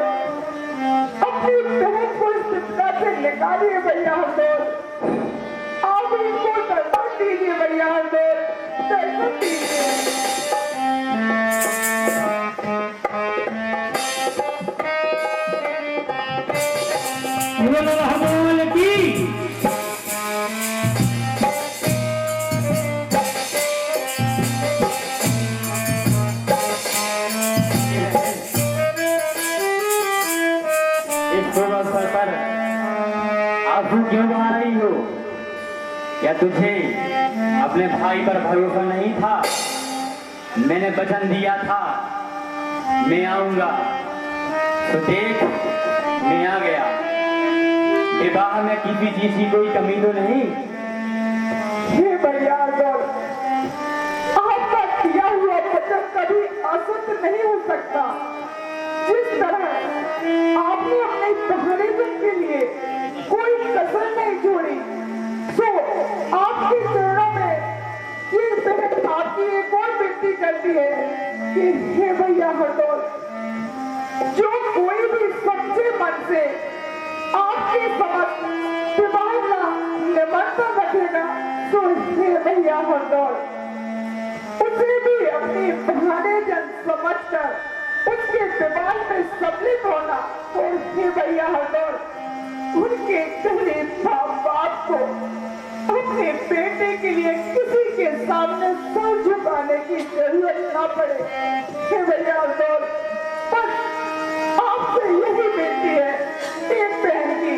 अपनी बहन को इस चिंता से निकालिए भैया हरदौल, आप इनको दर्शन दीजिए भैया हरदौल, दर्शन दीजिए। आंसू क्यों बहा रही हो? क्या तुझे अपने भाई पर भरोसा नहीं था? मैंने वचन दिया था मैं आऊंगा, तो देख मैं आ गया। विवाह में किसी चीज की कोई कमी तो नहीं? हे भैया हरदौल, आपका किया हुआ वचन कभी असत्य नहीं हो सकता। जिस तरह आपने अपने बहनेजन के लिए कोई कसर नहीं छोड़ी, तो आपके चरणों में ये बहन आपकी एक और विनती करती है कि हे भैया हरदौल, जो कोई भी सच्चे मन से आपके समक्ष विवाह का निमंत्रण रखेगा, तो हे भैया हरदौल, उसे भी अपनी बहनेजन समझकर उसके विवाह में सम्मिलित होना। और हे भैया हरदौल, उनके गरीब बाप को अपने बेटे के लिए किसी के सामने सर झुकाने की जरूरत ना पड़े। हे भैया हरदौल, बस आपसे यही विनती है एक बहन की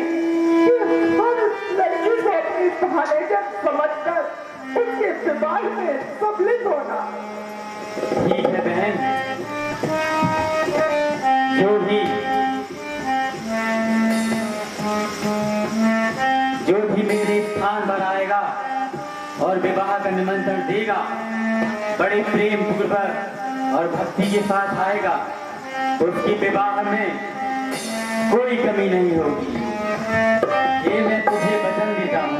कि हर लड़की को अपनी बहनेजन समझकर उसके विवाह में सम्मिलित होना। ठीक है बहन, जो भी मेरे स्थान पर आएगा और विवाह का निमंत्रण देगा, बड़े प्रेम पूर्वक और भक्ति के साथ आएगा, तो उसकी विवाह में कोई कमी नहीं होगी। ये मैं तुझे वचन देता हूँ।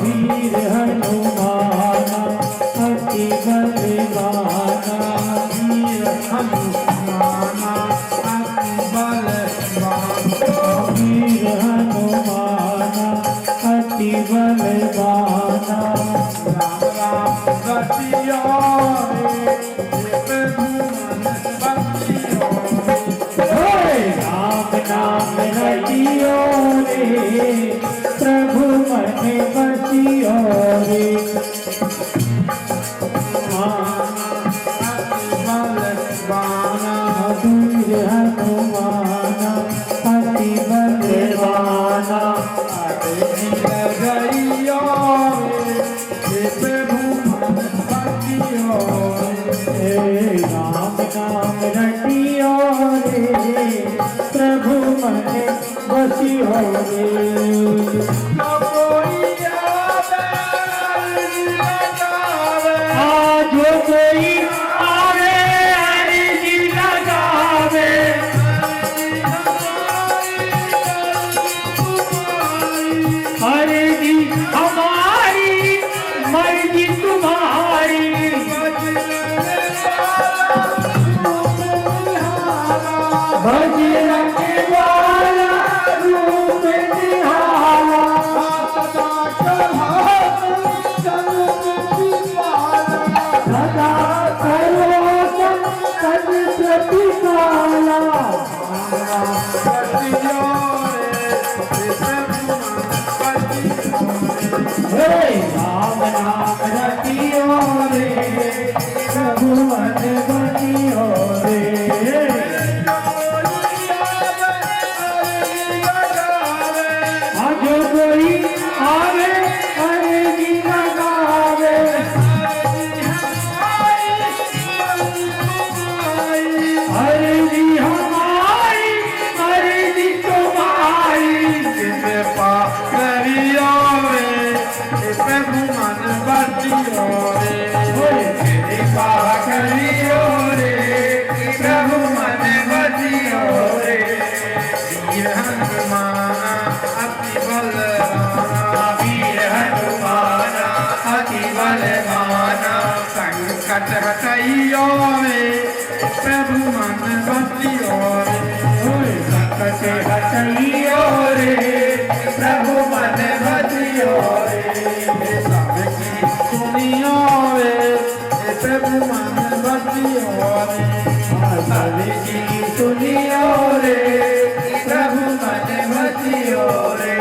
वीर हनुमान अति बलवाना, वीर हनुमान अति बलवाना, वीर हनुमान अति बलवाना, राम राम रतिया राम नाम रतियो रे, प्रभु मन बसियो रे, बलवाना वीर हनुमान अति बलवाना, गैया प्रभु मन बसियो रे, राम नाम रटियो रे, प्रभु मन बसियो रे। जो कोई आवे अर्जी लगावे, अर्जी हमारी मर्जी तुम्हारी, भजन वाला रूप निहारा, संकट हटाइयो रे प्रभु मन बसियो रे संकट हटाइयो रे प्रभु मन बसियो रे सबकी सुनियो रे प्रभु मन बसियो रे सबकी सुनियो रे प्रभु मन बसियो रे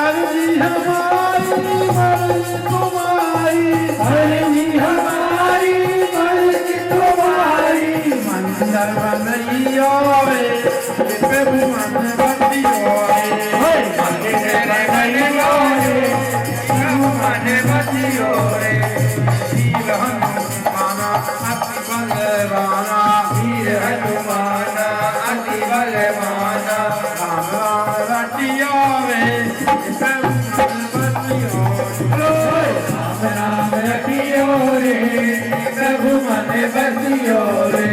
अर्जी हमारी मर्जी तुम्हारी अर्जी हमारी मर्जी तुम्हारी मंदिर बनइयो रे प्रभु मन बसियो रे मंदिर बनइयो रे प्रभु मन बसियो रे वीर हनुमाना अति बलवाना वीर हनुमाना अति बलवाना राम राम रटियो रे प्रभु मन बसियो राम राम रटियो रे प्रभु मन बसियो रे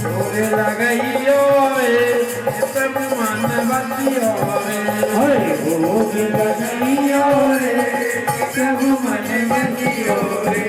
डोरे लगाइयो रे प्रभु मन बसियो रे भोग लगाइयो रे प्रभु मन बसियो रे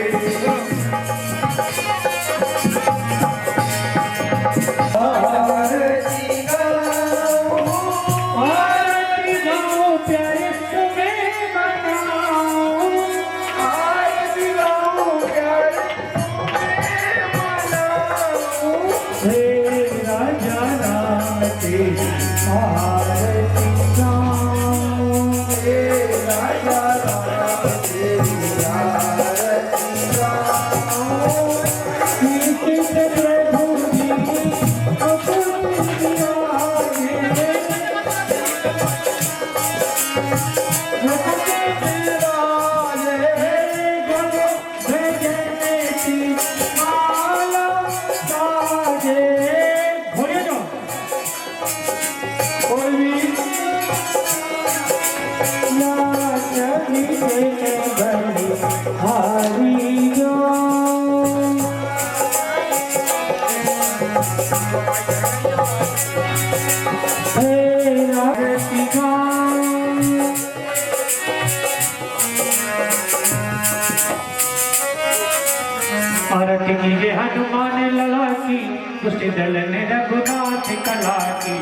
आरती कीजिए हनुमान लला की दुष्ट दल ने रघुनाथ कला की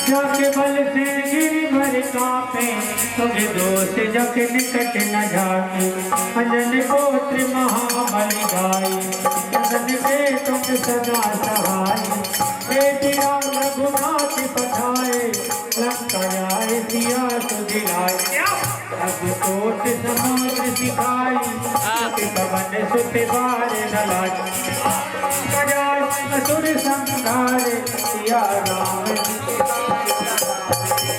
जाके बल से गिरि भर कांपे तुझे दोष जग निकट न जाके अंजन गोत्र महाबली गाई अंजन के तुम सदा सहाय बेटी राम रघुनाथ पठाए लंका जाए सिया सुदिलाए अब कोट समुद्र सिखाई पवन सुत बार नलाई बजाय असुर संहार सिया राम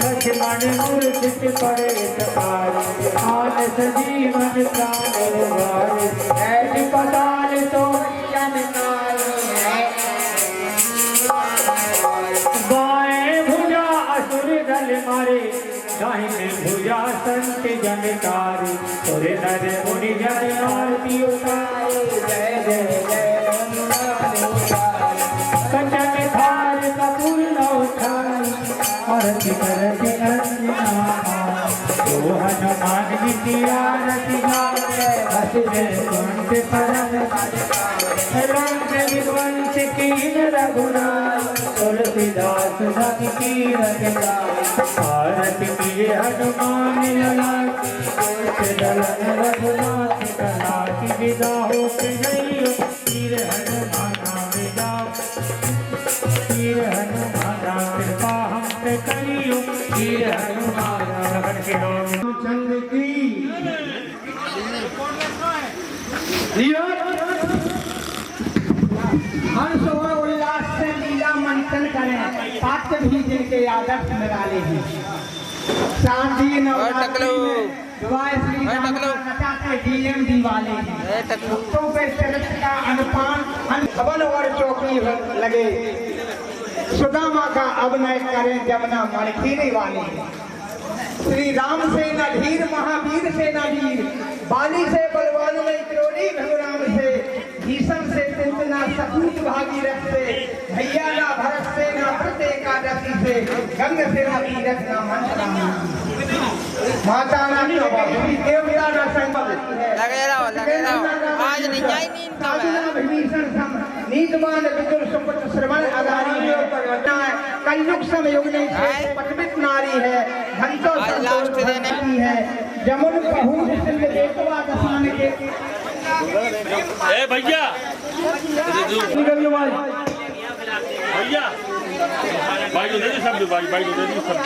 लक्ष्मण मूर्छित पड़े सवार आन सजीवन प्राण उबारे ऐसी पताल तो जनकाल बाएं भुजा असुर दल मारे दाहिने भुजा संत जनकारी तोरे नर मुनि जन आरती उतारे जय जय जय कंचन थाल कपूर न उठाई आरती करती अंजना तो हनुमान जी की आरती गाए हंसते कुंठ परम रंग विध्वंस कीन रघुनाथ तुलसीदास भक्त की रचना आरती कीजिए हनुमान लला की दलन रघुनाथ कला की विदा हो के जइयो वीर हनुमान विदा वीर हनुमान कृपा हम पे करियो वीर हनुमान लगन के नाम चंद्र की हंस और उल्लास से लीला मंथन करें, पात्र भी जिनके आदर्श निराले हैं। शांति नवरात्रि में दुआ श्री राम कथा के डीएमडी वाले हैं। भक्तों पे चरित्र का अनुपान हवन और चौकी लगे, सुदामा का अभिनय करें जमुना मणखीरे वाले हैं। श्री राम से न धीर, महावीर से न वीर, बाली से बलवान में क्रोधी भगवान से, भीषण से चिंतना सपूत भागीरथ से, भैया ना भरत से न प्रत्येकादशी से, गंग से न तीरथ न मंत्र माता ना देवता ना संकल्प लगे रहो आज नहीं जाए नींद नीतमान विदुर सुपुत्र श्रवण अगारी है, कलयुग समयुग में पटवित नारी है, घंटों लास्ट देने है, जमुन कहूँ सिंध देखवा दसान के ए भैया भैया भाई को दे दे सब भाई को दे दे सब